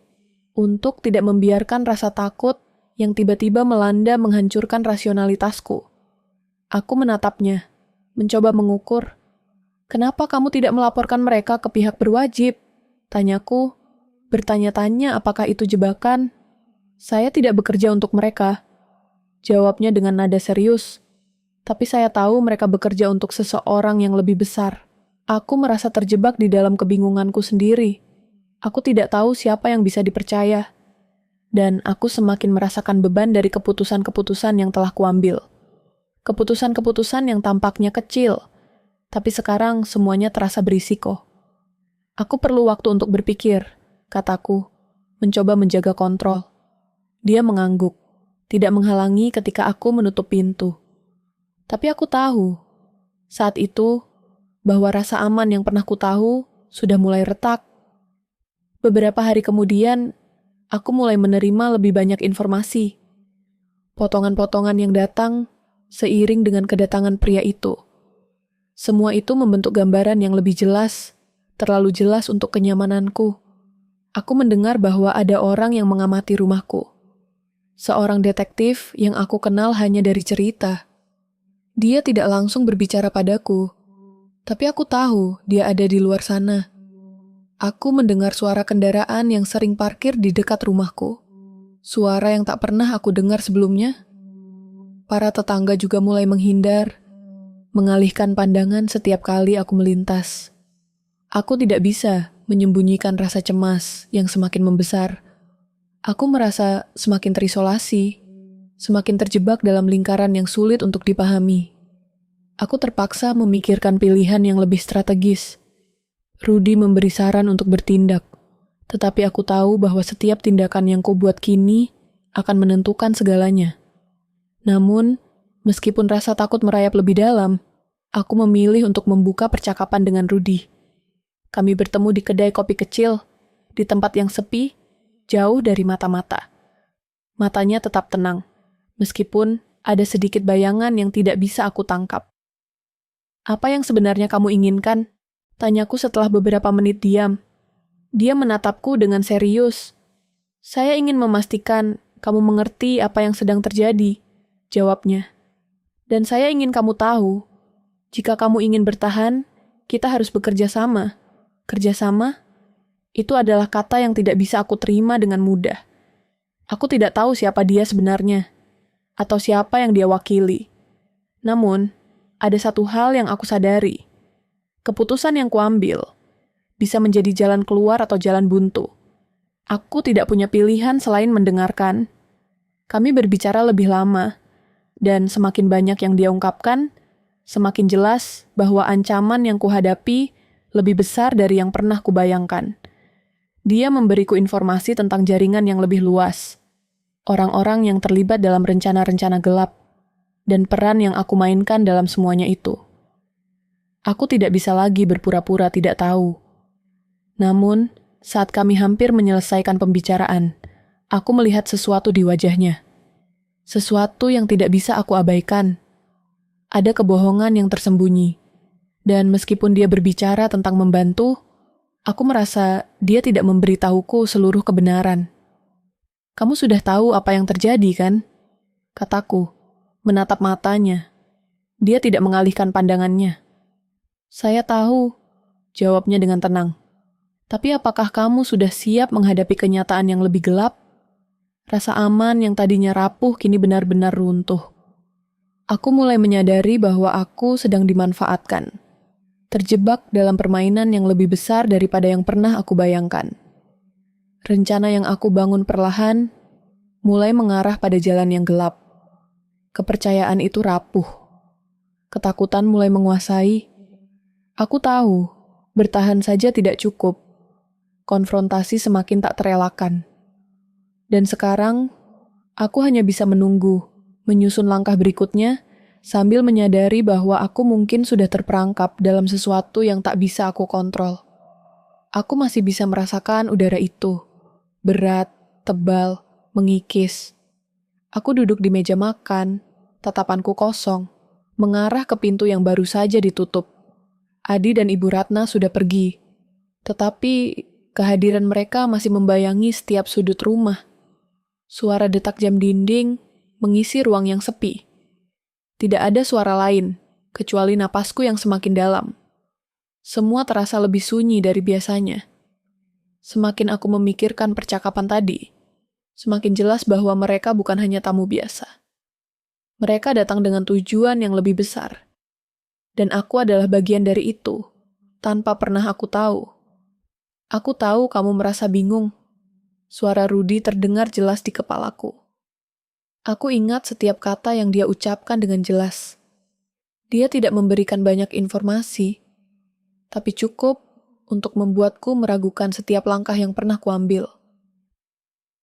untuk tidak membiarkan rasa takut yang tiba-tiba melanda menghancurkan rasionalitasku. Aku menatapnya, mencoba mengukur. Kenapa kamu tidak melaporkan mereka ke pihak berwajib? Tanyaku, bertanya-tanya apakah itu jebakan. Saya tidak bekerja untuk mereka. Jawabnya dengan nada serius. Tapi saya tahu mereka bekerja untuk seseorang yang lebih besar. Aku merasa terjebak di dalam kebingunganku sendiri. Aku tidak tahu siapa yang bisa dipercaya. Dan aku semakin merasakan beban dari keputusan-keputusan yang telah kuambil. Keputusan-keputusan yang tampaknya kecil, tapi sekarang semuanya terasa berisiko. Aku perlu waktu untuk berpikir, kataku, mencoba menjaga kontrol. Dia mengangguk, tidak menghalangi ketika aku menutup pintu. Tapi aku tahu, saat itu, bahwa rasa aman yang pernah ku tahu sudah mulai retak. Beberapa hari kemudian, aku mulai menerima lebih banyak informasi. Potongan-potongan yang datang seiring dengan kedatangan pria itu. Semua itu membentuk gambaran yang lebih jelas, terlalu jelas untuk kenyamananku. Aku mendengar bahwa ada orang yang mengamati rumahku. Seorang detektif yang aku kenal hanya dari cerita. Dia tidak langsung berbicara padaku, tapi aku tahu dia ada di luar sana. Aku mendengar suara kendaraan yang sering parkir di dekat rumahku. Suara yang tak pernah aku dengar sebelumnya. Para tetangga juga mulai menghindar, mengalihkan pandangan setiap kali aku melintas. Aku tidak bisa menyembunyikan rasa cemas yang semakin membesar. Aku merasa semakin terisolasi, semakin terjebak dalam lingkaran yang sulit untuk dipahami. Aku terpaksa memikirkan pilihan yang lebih strategis. Rudy memberi saran untuk bertindak, tetapi aku tahu bahwa setiap tindakan yang kubuat kini akan menentukan segalanya. Namun, meskipun rasa takut merayap lebih dalam, aku memilih untuk membuka percakapan dengan Rudy. Kami bertemu di kedai kopi kecil, di tempat yang sepi, jauh dari mata-mata. Matanya tetap tenang, meskipun ada sedikit bayangan yang tidak bisa aku tangkap. Apa yang sebenarnya kamu inginkan? Tanyaku setelah beberapa menit diam. Dia menatapku dengan serius. Saya ingin memastikan kamu mengerti apa yang sedang terjadi, jawabnya. Dan saya ingin kamu tahu, jika kamu ingin bertahan, kita harus bekerja sama. Kerjasama? Itu adalah kata yang tidak bisa aku terima dengan mudah. Aku tidak tahu siapa dia sebenarnya, atau siapa yang dia wakili. Namun, ada satu hal yang aku sadari. Keputusan yang kuambil bisa menjadi jalan keluar atau jalan buntu. Aku tidak punya pilihan selain mendengarkan. Kami berbicara lebih lama, dan semakin banyak yang dia ungkapkan, semakin jelas bahwa ancaman yang kuhadapi lebih besar dari yang pernah kubayangkan. Dia memberiku informasi tentang jaringan yang lebih luas, orang-orang yang terlibat dalam rencana-rencana gelap, dan peran yang aku mainkan dalam semuanya itu. Aku tidak bisa lagi berpura-pura tidak tahu. Namun, saat kami hampir menyelesaikan pembicaraan, aku melihat sesuatu di wajahnya. Sesuatu yang tidak bisa aku abaikan. Ada kebohongan yang tersembunyi. Dan meskipun dia berbicara tentang membantu, aku merasa dia tidak memberitahuku seluruh kebenaran. Kamu sudah tahu apa yang terjadi, kan? Kataku, menatap matanya. Dia tidak mengalihkan pandangannya. Saya tahu, jawabnya dengan tenang. Tapi apakah kamu sudah siap menghadapi kenyataan yang lebih gelap? Rasa aman yang tadinya rapuh kini benar-benar runtuh. Aku mulai menyadari bahwa aku sedang dimanfaatkan, terjebak dalam permainan yang lebih besar daripada yang pernah aku bayangkan. Rencana yang aku bangun perlahan mulai mengarah pada jalan yang gelap. Kepercayaan itu rapuh. Ketakutan mulai menguasai. Aku tahu, bertahan saja tidak cukup. Konfrontasi semakin tak terelakkan. Dan sekarang, aku hanya bisa menunggu, menyusun langkah berikutnya, sambil menyadari bahwa aku mungkin sudah terperangkap dalam sesuatu yang tak bisa aku kontrol. Aku masih bisa merasakan udara itu. Berat, tebal, mengikis. Aku duduk di meja makan, tatapanku kosong, mengarah ke pintu yang baru saja ditutup. Adi dan Ibu Ratna sudah pergi, tetapi kehadiran mereka masih membayangi setiap sudut rumah. Suara detak jam dinding mengisi ruang yang sepi. Tidak ada suara lain, kecuali napasku yang semakin dalam. Semua terasa lebih sunyi dari biasanya. Semakin aku memikirkan percakapan tadi, semakin jelas bahwa mereka bukan hanya tamu biasa. Mereka datang dengan tujuan yang lebih besar. Dan aku adalah bagian dari itu, tanpa pernah aku tahu. Aku tahu kamu merasa bingung. Suara Rudi terdengar jelas di kepalaku. Aku ingat setiap kata yang dia ucapkan dengan jelas. Dia tidak memberikan banyak informasi, tapi cukup untuk membuatku meragukan setiap langkah yang pernah kuambil.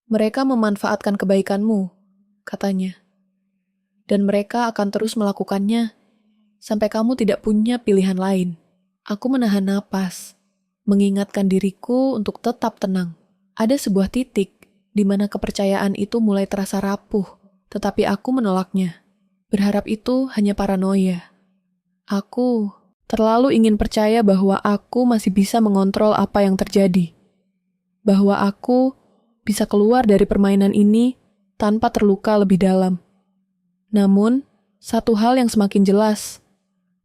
Mereka memanfaatkan kebaikanmu, katanya. Dan mereka akan terus melakukannya, sampai kamu tidak punya pilihan lain. Aku menahan napas, mengingatkan diriku untuk tetap tenang. Ada sebuah titik di mana kepercayaan itu mulai terasa rapuh, tetapi aku menolaknya. Berharap itu hanya paranoia. Aku terlalu ingin percaya bahwa aku masih bisa mengontrol apa yang terjadi. Bahwa aku bisa keluar dari permainan ini tanpa terluka lebih dalam. Namun, satu hal yang semakin jelas,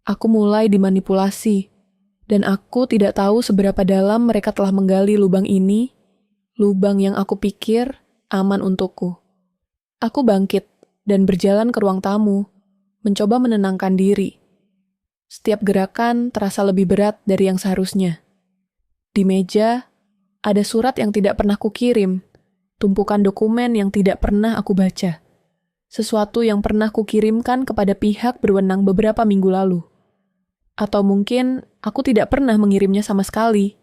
aku mulai dimanipulasi, dan aku tidak tahu seberapa dalam mereka telah menggali lubang ini, lubang yang aku pikir aman untukku. Aku bangkit dan berjalan ke ruang tamu, mencoba menenangkan diri. Setiap gerakan terasa lebih berat dari yang seharusnya. Di meja, ada surat yang tidak pernah kukirim, tumpukan dokumen yang tidak pernah aku baca. Sesuatu yang pernah kukirimkan kepada pihak berwenang beberapa minggu lalu. Atau mungkin aku tidak pernah mengirimnya sama sekali.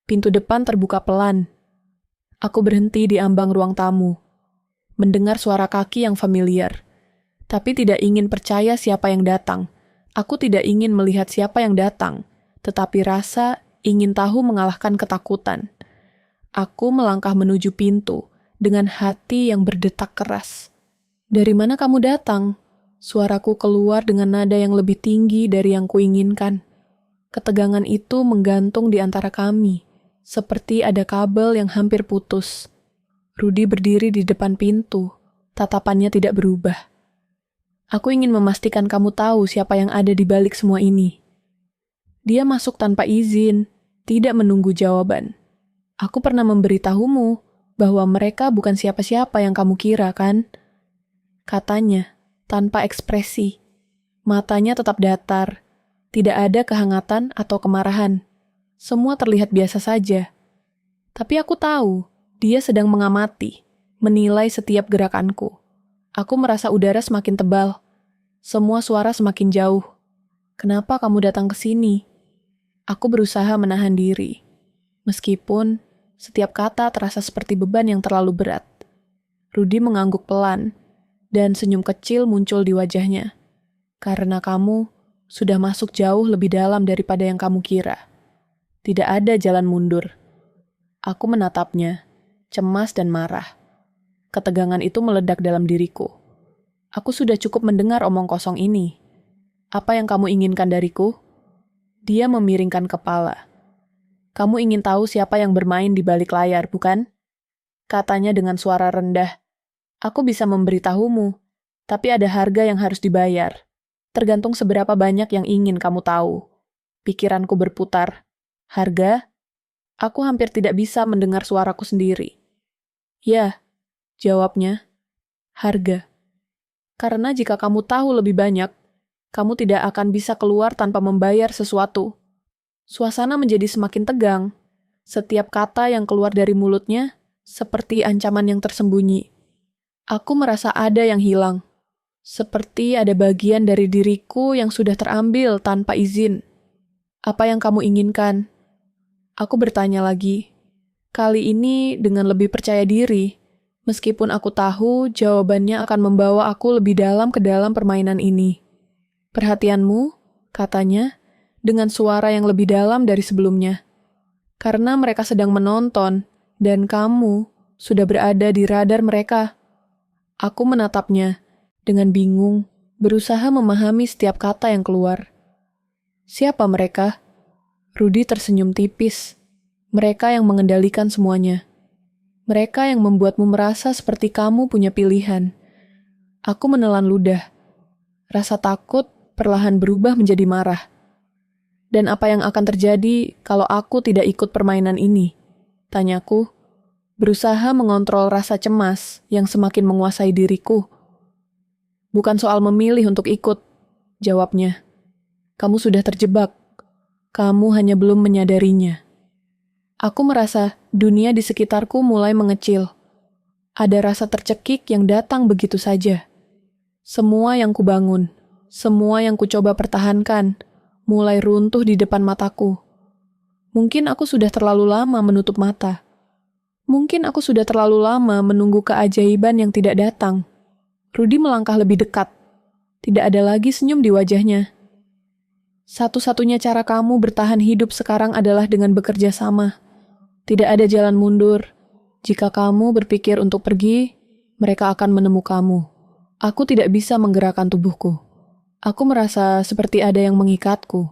Pintu depan terbuka pelan. Aku berhenti di ambang ruang tamu, mendengar suara kaki yang familiar, tapi tidak ingin percaya siapa yang datang. Aku tidak ingin melihat siapa yang datang, tetapi rasa ingin tahu mengalahkan ketakutan. Aku melangkah menuju pintu dengan hati yang berdetak keras. Dari mana kamu datang? Suaraku keluar dengan nada yang lebih tinggi dari yang kuinginkan. Ketegangan itu menggantung di antara kami, seperti ada kabel yang hampir putus. Rudi berdiri di depan pintu, tatapannya tidak berubah. Aku ingin memastikan kamu tahu siapa yang ada di balik semua ini. Dia masuk tanpa izin, tidak menunggu jawaban. Aku pernah memberitahumu bahwa mereka bukan siapa-siapa yang kamu kira, kan? Katanya, tanpa ekspresi. Matanya tetap datar. Tidak ada kehangatan atau kemarahan. Semua terlihat biasa saja. Tapi aku tahu, dia sedang mengamati, menilai setiap gerakanku. Aku merasa udara semakin tebal. Semua suara semakin jauh. Kenapa kamu datang ke sini? Aku berusaha menahan diri. Meskipun setiap kata terasa seperti beban yang terlalu berat. Rudi mengangguk pelan, dan senyum kecil muncul di wajahnya. Karena kamu sudah masuk jauh lebih dalam daripada yang kamu kira. Tidak ada jalan mundur. Aku menatapnya, cemas dan marah. Ketegangan itu meledak dalam diriku. Aku sudah cukup mendengar omong kosong ini. Apa yang kamu inginkan dariku? Dia memiringkan kepala. Kamu ingin tahu siapa yang bermain di balik layar, bukan? Katanya dengan suara rendah. Aku bisa memberitahumu, tapi ada harga yang harus dibayar. Tergantung seberapa banyak yang ingin kamu tahu. Pikiranku berputar. Harga? Aku hampir tidak bisa mendengar suaraku sendiri. Ya, jawabnya. Harga. Karena jika kamu tahu lebih banyak, kamu tidak akan bisa keluar tanpa membayar sesuatu. Suasana menjadi semakin tegang. Setiap kata yang keluar dari mulutnya seperti ancaman yang tersembunyi. Aku merasa ada yang hilang. Seperti ada bagian dari diriku yang sudah terambil tanpa izin. Apa yang kamu inginkan? Aku bertanya lagi. Kali ini dengan lebih percaya diri, meskipun aku tahu jawabannya akan membawa aku lebih dalam ke dalam permainan ini. Perhatianmu, katanya, dengan suara yang lebih dalam dari sebelumnya. Karena mereka sedang menonton, dan kamu sudah berada di radar mereka. Aku menatapnya, dengan bingung, berusaha memahami setiap kata yang keluar. Siapa mereka? Rudy tersenyum tipis. Mereka yang mengendalikan semuanya. Mereka yang membuatmu merasa seperti kamu punya pilihan. Aku menelan ludah. Rasa takut perlahan berubah menjadi marah. Dan apa yang akan terjadi kalau aku tidak ikut permainan ini? Tanyaku, berusaha mengontrol rasa cemas yang semakin menguasai diriku. Bukan soal memilih untuk ikut, jawabnya. Kamu sudah terjebak. Kamu hanya belum menyadarinya. Aku merasa dunia di sekitarku mulai mengecil. Ada rasa tercekik yang datang begitu saja. Semua yang kubangun, semua yang kucoba pertahankan, mulai runtuh di depan mataku. Mungkin aku sudah terlalu lama menutup mata. Mungkin aku sudah terlalu lama menunggu keajaiban yang tidak datang. Rudy melangkah lebih dekat. Tidak ada lagi senyum di wajahnya. Satu-satunya cara kamu bertahan hidup sekarang adalah dengan bekerja sama. Tidak ada jalan mundur. Jika kamu berpikir untuk pergi, mereka akan menemukanmu. Aku tidak bisa menggerakkan tubuhku. Aku merasa seperti ada yang mengikatku.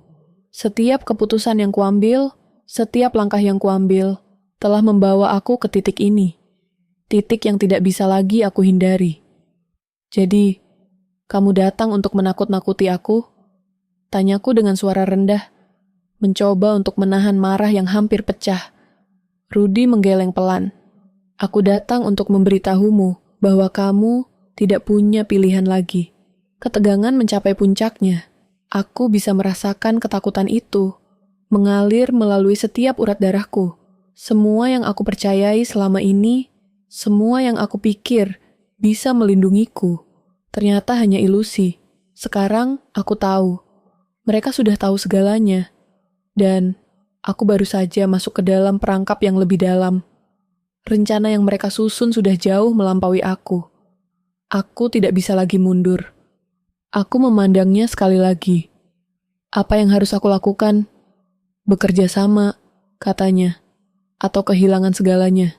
Setiap keputusan yang kuambil, setiap langkah yang kuambil, telah membawa aku ke titik ini. Titik yang tidak bisa lagi aku hindari. Jadi, kamu datang untuk menakut-nakuti aku? Tanyaku dengan suara rendah, mencoba untuk menahan marah yang hampir pecah. Rudy menggeleng pelan. Aku datang untuk memberitahumu bahwa kamu tidak punya pilihan lagi. Ketegangan mencapai puncaknya. Aku bisa merasakan ketakutan itu, mengalir melalui setiap urat darahku. Semua yang aku percayai selama ini, semua yang aku pikir bisa melindungiku, ternyata hanya ilusi. Sekarang aku tahu. Mereka sudah tahu segalanya, dan aku baru saja masuk ke dalam perangkap yang lebih dalam. Rencana yang mereka susun sudah jauh melampaui aku. Aku tidak bisa lagi mundur. Aku memandangnya sekali lagi. Apa yang harus aku lakukan? Bekerja sama, katanya, atau kehilangan segalanya.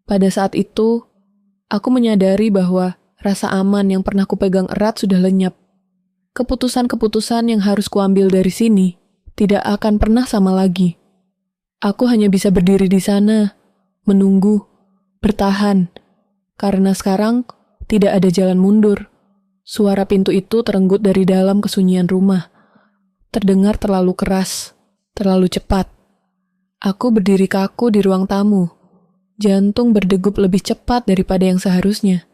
Pada saat itu, aku menyadari bahwa rasa aman yang pernah kupegang erat sudah lenyap. Keputusan-keputusan yang harus kuambil dari sini tidak akan pernah sama lagi. Aku hanya bisa berdiri di sana, menunggu, bertahan, karena sekarang tidak ada jalan mundur. Suara pintu itu terenggut dari dalam kesunyian rumah. Terdengar terlalu keras, terlalu cepat. Aku berdiri kaku di ruang tamu. Jantung berdegup lebih cepat daripada yang seharusnya.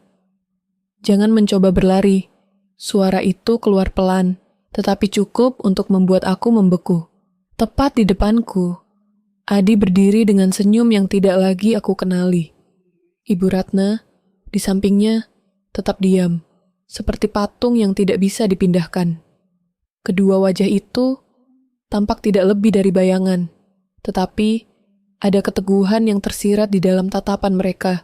Jangan mencoba berlari. Suara itu keluar pelan, tetapi cukup untuk membuat aku membeku. Tepat di depanku, Adi berdiri dengan senyum yang tidak lagi aku kenali. Ibu Ratna, di sampingnya, tetap diam, seperti patung yang tidak bisa dipindahkan. Kedua wajah itu tampak tidak lebih dari bayangan, tetapi ada keteguhan yang tersirat di dalam tatapan mereka.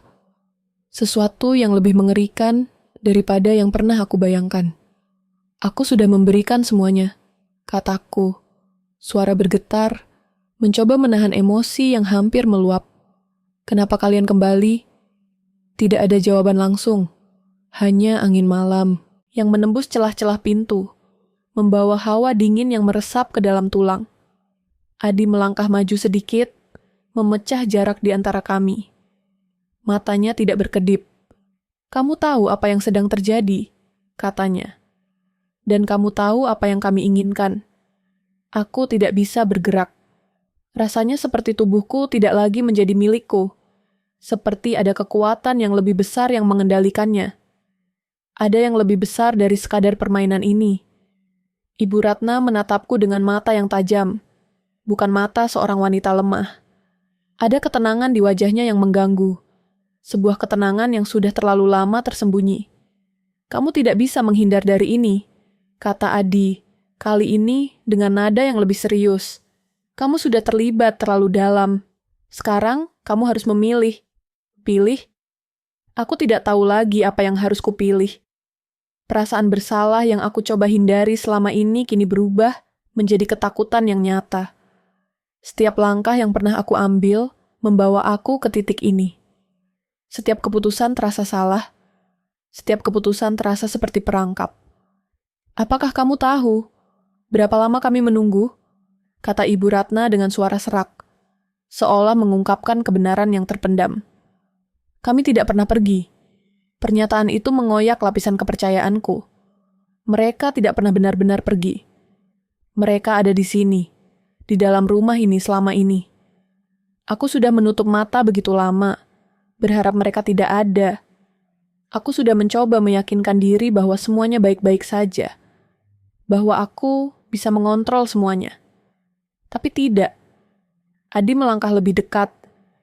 Sesuatu yang lebih mengerikan daripada yang pernah aku bayangkan. Aku sudah memberikan semuanya, kataku. Suara bergetar, mencoba menahan emosi yang hampir meluap. Kenapa kalian kembali? Tidak ada jawaban langsung, hanya angin malam yang menembus celah-celah pintu, membawa hawa dingin yang meresap ke dalam tulang. Adi melangkah maju sedikit, memecah jarak di antara kami. Matanya tidak berkedip. Kamu tahu apa yang sedang terjadi, katanya. Dan kamu tahu apa yang kami inginkan. Aku tidak bisa bergerak. Rasanya seperti tubuhku tidak lagi menjadi milikku. Seperti ada kekuatan yang lebih besar yang mengendalikannya. Ada yang lebih besar dari sekadar permainan ini. Ibu Ratna menatapku dengan mata yang tajam, bukan mata seorang wanita lemah. Ada ketenangan di wajahnya yang mengganggu, sebuah ketenangan yang sudah terlalu lama tersembunyi. Kamu tidak bisa menghindar dari ini, kata Adi, kali ini dengan nada yang lebih serius. Kamu sudah terlibat terlalu dalam. Sekarang kamu harus memilih. Pilih? Aku tidak tahu lagi apa yang harus kupilih. Perasaan bersalah yang aku coba hindari selama ini kini berubah menjadi ketakutan yang nyata. Setiap langkah yang pernah aku ambil membawa aku ke titik ini. Setiap keputusan terasa salah. Setiap keputusan terasa seperti perangkap. Apakah kamu tahu berapa lama kami menunggu? Kata Ibu Ratna dengan suara serak, seolah mengungkapkan kebenaran yang terpendam. Kami tidak pernah pergi. Pernyataan itu mengoyak lapisan kepercayaanku. Mereka tidak pernah benar-benar pergi. Mereka ada di sini, di dalam rumah ini selama ini. Aku sudah menutup mata begitu lama, berharap mereka tidak ada. Aku sudah mencoba meyakinkan diri bahwa semuanya baik-baik saja, bahwa aku bisa mengontrol semuanya. Tapi tidak. Adi melangkah lebih dekat,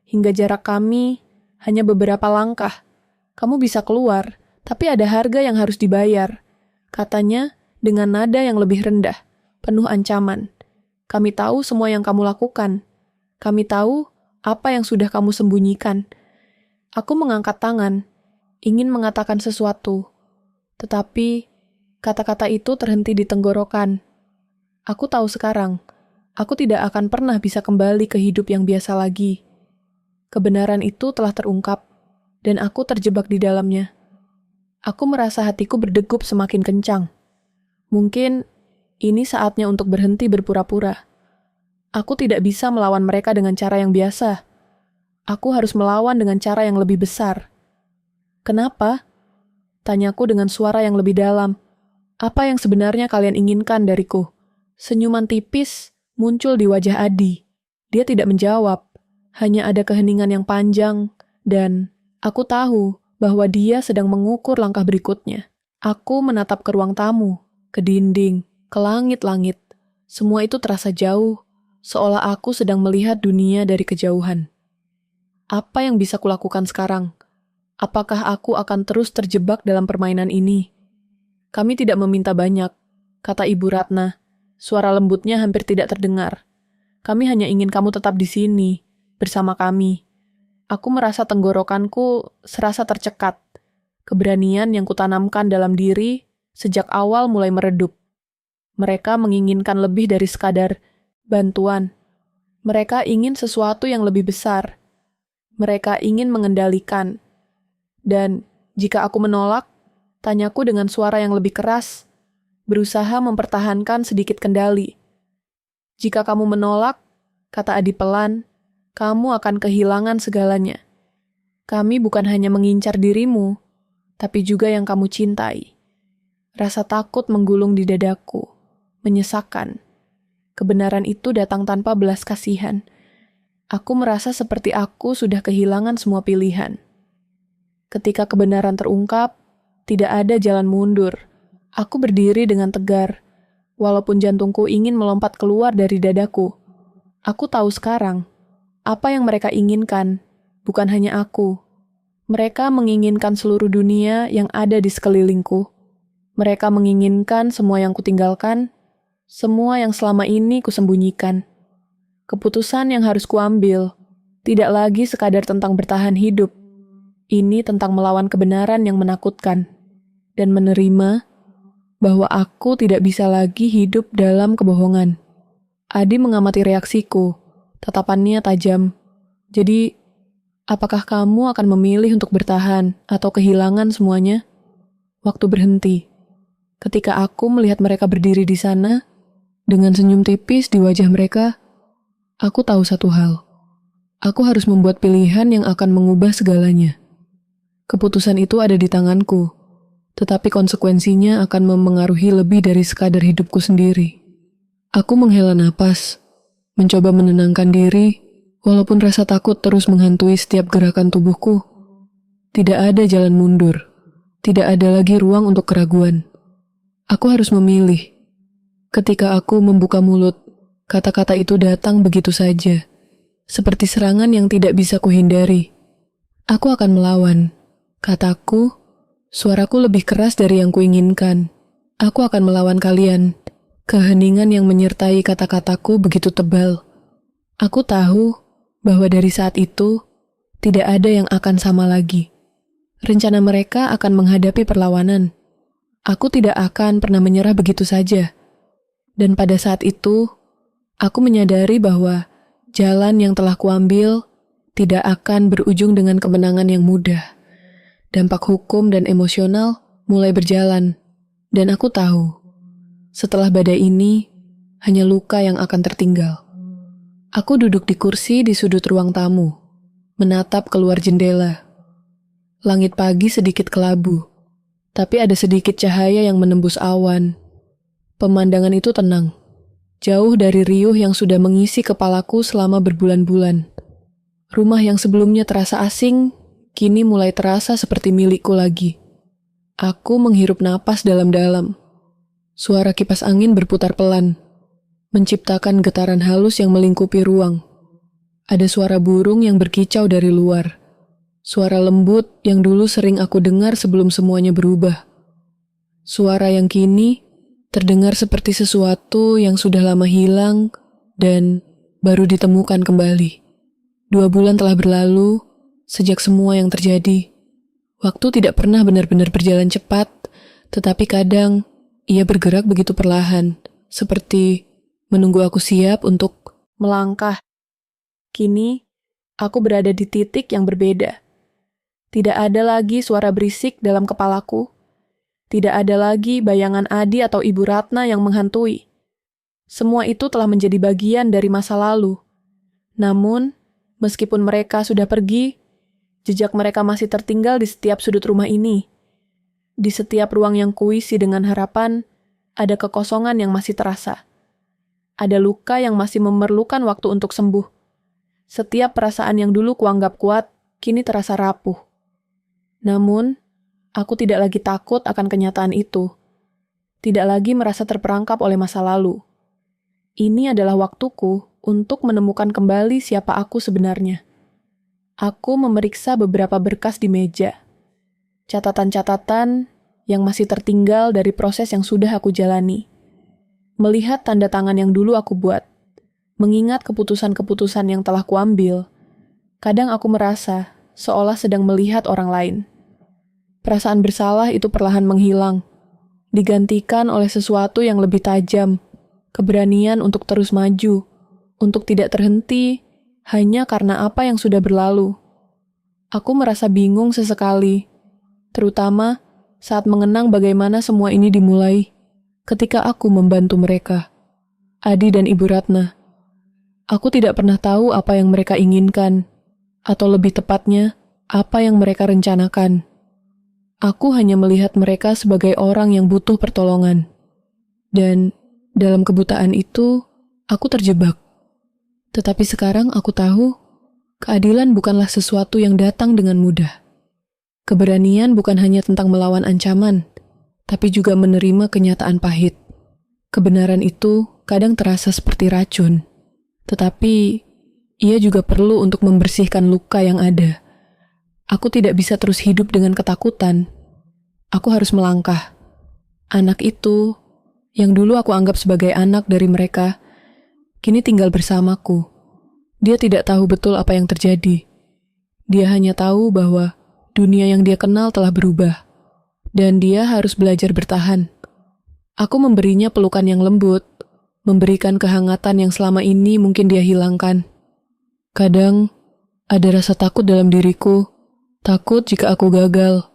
hingga jarak kami hanya beberapa langkah. Kamu bisa keluar, tapi ada harga yang harus dibayar. Katanya dengan nada yang lebih rendah, penuh ancaman. Kami tahu semua yang kamu lakukan. Kami tahu apa yang sudah kamu sembunyikan. Aku mengangkat tangan, ingin mengatakan sesuatu. Tetapi kata-kata itu terhenti di tenggorokan. Aku tahu sekarang, aku tidak akan pernah bisa kembali ke hidup yang biasa lagi. Kebenaran itu telah terungkap, dan aku terjebak di dalamnya. Aku merasa hatiku berdegup semakin kencang. Mungkin ini saatnya untuk berhenti berpura-pura. Aku tidak bisa melawan mereka dengan cara yang biasa. Aku harus melawan dengan cara yang lebih besar. Kenapa? Tanyaku dengan suara yang lebih dalam. Apa yang sebenarnya kalian inginkan dariku? Senyuman tipis muncul di wajah Adi. Dia tidak menjawab. Hanya ada keheningan yang panjang, dan aku tahu bahwa dia sedang mengukur langkah berikutnya. Aku menatap ke ruang tamu, ke dinding, ke langit-langit. Semua itu terasa jauh, seolah aku sedang melihat dunia dari kejauhan. Apa yang bisa kulakukan sekarang? Apakah aku akan terus terjebak dalam permainan ini? Kami tidak meminta banyak, kata Ibu Ratna. Suara lembutnya hampir tidak terdengar. Kami hanya ingin kamu tetap di sini, bersama kami. Aku merasa tenggorokanku serasa tercekat. Keberanian yang kutanamkan dalam diri sejak awal mulai meredup. Mereka menginginkan lebih dari sekadar bantuan. Mereka ingin sesuatu yang lebih besar. Mereka ingin mengendalikan. Dan jika aku menolak, tanyaku dengan suara yang lebih keras, berusaha mempertahankan sedikit kendali. Jika kamu menolak, kata Adi pelan, kamu akan kehilangan segalanya. Kami bukan hanya mengincar dirimu, tapi juga yang kamu cintai. Rasa takut menggulung di dadaku, menyesakkan. Kebenaran itu datang tanpa belas kasihan. Aku merasa seperti aku sudah kehilangan semua pilihan. Ketika kebenaran terungkap, tidak ada jalan mundur. Aku berdiri dengan tegar, walaupun jantungku ingin melompat keluar dari dadaku. Aku tahu sekarang, apa yang mereka inginkan, bukan hanya aku. Mereka menginginkan seluruh dunia yang ada di sekelilingku. Mereka menginginkan semua yang kutinggalkan, semua yang selama ini kusembunyikan. Keputusan yang harus kuambil, tidak lagi sekadar tentang bertahan hidup. Ini tentang melawan kebenaran yang menakutkan, dan menerima bahwa aku tidak bisa lagi hidup dalam kebohongan. Adi mengamati reaksiku, tatapannya tajam. Jadi, apakah kamu akan memilih untuk bertahan atau kehilangan semuanya? Waktu berhenti. Ketika aku melihat mereka berdiri di sana, dengan senyum tipis di wajah mereka, aku tahu satu hal. Aku harus membuat pilihan yang akan mengubah segalanya. Keputusan itu ada di tanganku, tetapi konsekuensinya akan memengaruhi lebih dari sekadar hidupku sendiri. Aku menghela napas, mencoba menenangkan diri, walaupun rasa takut terus menghantui setiap gerakan tubuhku. Tidak ada jalan mundur, Tidak ada lagi ruang untuk keraguan. Aku harus memilih. Ketika aku membuka mulut, kata-kata itu datang begitu saja, seperti serangan yang tidak bisa kuhindari. Aku akan melawan. Kataku, suaraku lebih keras dari yang kuinginkan. Aku akan melawan kalian. Keheningan yang menyertai kata-kataku begitu tebal. Aku tahu bahwa dari saat itu, tidak ada yang akan sama lagi. Rencana mereka akan menghadapi perlawanan. Aku tidak akan pernah menyerah begitu saja. Dan pada saat itu, aku menyadari bahwa jalan yang telah kuambil tidak akan berujung dengan kemenangan yang mudah. Dampak hukum dan emosional mulai berjalan, dan aku tahu, setelah badai ini, hanya luka yang akan tertinggal. Aku duduk di kursi di sudut ruang tamu, menatap keluar jendela. Langit pagi sedikit kelabu, tapi ada sedikit cahaya yang menembus awan. Pemandangan itu tenang, jauh dari riuh yang sudah mengisi kepalaku selama berbulan-bulan. Rumah yang sebelumnya terasa asing, kini mulai terasa seperti milikku lagi. Aku menghirup napas dalam-dalam. Suara kipas angin berputar pelan, menciptakan getaran halus yang melingkupi ruang. Ada suara burung yang berkicau dari luar. Suara lembut yang dulu sering aku dengar sebelum semuanya berubah. Suara yang kini terdengar seperti sesuatu yang sudah lama hilang dan baru ditemukan kembali. 2 bulan telah berlalu sejak semua yang terjadi. Waktu tidak pernah benar-benar berjalan cepat, tetapi kadang ia bergerak begitu perlahan, seperti menunggu aku siap untuk melangkah. Kini, aku berada di titik yang berbeda. Tidak ada lagi suara berisik dalam kepalaku. Tidak ada lagi bayangan Adi atau Ibu Ratna yang menghantui. Semua itu telah menjadi bagian dari masa lalu. Namun, meskipun mereka sudah pergi, jejak mereka masih tertinggal di setiap sudut rumah ini. Di setiap ruang yang kuisi dengan harapan, ada kekosongan yang masih terasa. Ada luka yang masih memerlukan waktu untuk sembuh. Setiap perasaan yang dulu kuanggap kuat, kini terasa rapuh. Namun, aku tidak lagi takut akan kenyataan itu. Tidak lagi merasa terperangkap oleh masa lalu. Ini adalah waktuku untuk menemukan kembali siapa aku sebenarnya. Aku memeriksa beberapa berkas di meja. Catatan-catatan yang masih tertinggal dari proses yang sudah aku jalani. Melihat tanda tangan yang dulu aku buat. Mengingat keputusan-keputusan yang telah kuambil. Kadang aku merasa seolah sedang melihat orang lain. Perasaan bersalah itu perlahan menghilang, digantikan oleh sesuatu yang lebih tajam, keberanian untuk terus maju, untuk tidak terhenti, hanya karena apa yang sudah berlalu. Aku merasa bingung sesekali, terutama saat mengenang bagaimana semua ini dimulai, ketika aku membantu mereka, Adi dan Ibu Ratna. Aku tidak pernah tahu apa yang mereka inginkan, atau lebih tepatnya, apa yang mereka rencanakan. Aku hanya melihat mereka sebagai orang yang butuh pertolongan. Dan dalam kebutaan itu, aku terjebak. Tetapi sekarang aku tahu, keadilan bukanlah sesuatu yang datang dengan mudah. Keberanian bukan hanya tentang melawan ancaman, tapi juga menerima kenyataan pahit. Kebenaran itu kadang terasa seperti racun, tetapi ia juga perlu untuk membersihkan luka yang ada. Aku tidak bisa terus hidup dengan ketakutan. Aku harus melangkah. Anak itu, yang dulu aku anggap sebagai anak dari mereka, kini tinggal bersamaku. Dia tidak tahu betul apa yang terjadi. Dia hanya tahu bahwa dunia yang dia kenal telah berubah, dan dia harus belajar bertahan. Aku memberinya pelukan yang lembut, memberikan kehangatan yang selama ini mungkin dia hilangkan. Kadang, ada rasa takut dalam diriku. Takut jika aku gagal.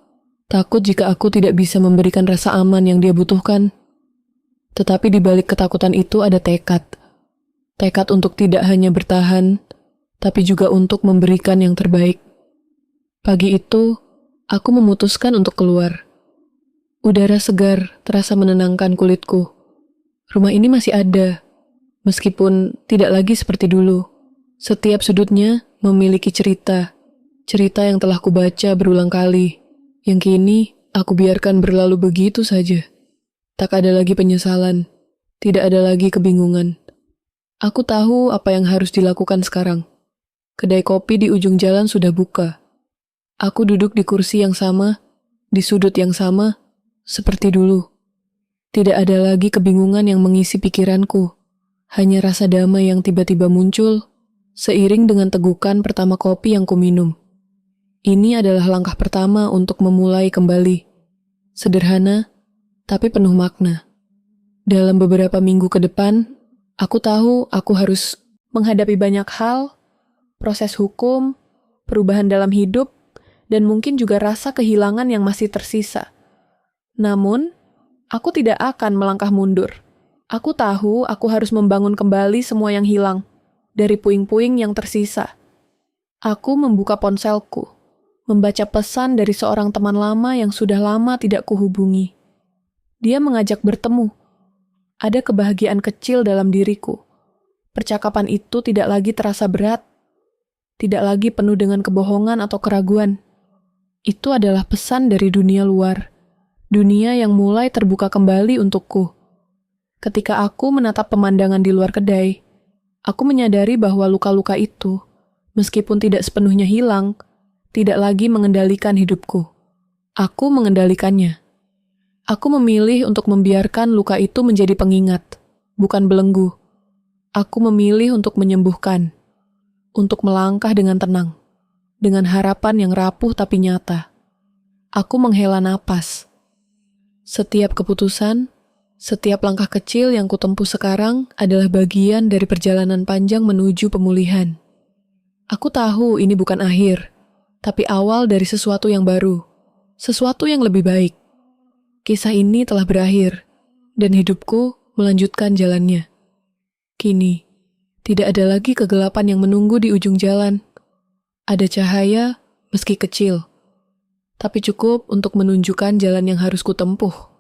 Takut jika aku tidak bisa memberikan rasa aman yang dia butuhkan. Tetapi di balik ketakutan itu ada tekad. Tekad untuk tidak hanya bertahan, tapi juga untuk memberikan yang terbaik. Pagi itu, aku memutuskan untuk keluar. Udara segar terasa menenangkan kulitku. Rumah ini masih ada, meskipun tidak lagi seperti dulu. Setiap sudutnya memiliki cerita. Cerita yang telah kubaca berulang kali, yang kini Aku biarkan berlalu begitu saja. Tak ada lagi penyesalan, tidak ada lagi kebingungan. Aku tahu apa yang harus dilakukan sekarang. Kedai kopi di ujung jalan sudah buka. Aku duduk di kursi yang sama, di sudut yang sama, seperti dulu. Tidak ada lagi kebingungan yang mengisi pikiranku. Hanya rasa damai yang tiba-tiba muncul, seiring dengan tegukan pertama kopi yang kuminum. Ini adalah langkah pertama untuk memulai kembali. Sederhana, tapi penuh makna. Dalam beberapa minggu ke depan, aku tahu aku harus menghadapi banyak hal, proses hukum, perubahan dalam hidup, dan mungkin juga rasa kehilangan yang masih tersisa. Namun, aku tidak akan melangkah mundur. Aku tahu aku harus membangun kembali semua yang hilang, dari puing-puing yang tersisa. Aku membuka ponselku, membaca pesan dari seorang teman lama yang sudah lama tidak kuhubungi. Dia mengajak bertemu. Ada kebahagiaan kecil dalam diriku. Percakapan itu tidak lagi terasa berat, tidak lagi penuh dengan kebohongan atau keraguan. Itu adalah pesan dari dunia luar, dunia yang mulai terbuka kembali untukku. Ketika aku menatap pemandangan di luar kedai, aku menyadari bahwa luka-luka itu, meskipun tidak sepenuhnya hilang, tidak lagi mengendalikan hidupku. Aku mengendalikannya. Aku memilih untuk membiarkan luka itu menjadi pengingat, bukan belenggu. Aku memilih untuk menyembuhkan, untuk melangkah dengan tenang, dengan harapan yang rapuh tapi nyata. Aku menghela napas. Setiap keputusan, setiap langkah kecil yang kutempuh sekarang adalah bagian dari perjalanan panjang menuju pemulihan. Aku tahu ini bukan akhir, tapi awal dari sesuatu yang baru, sesuatu yang lebih baik. Kisah ini telah berakhir, dan hidupku melanjutkan jalannya. Kini, tidak ada lagi kegelapan yang menunggu di ujung jalan. Ada cahaya, meski kecil, tapi cukup untuk menunjukkan jalan yang harus kutempuh.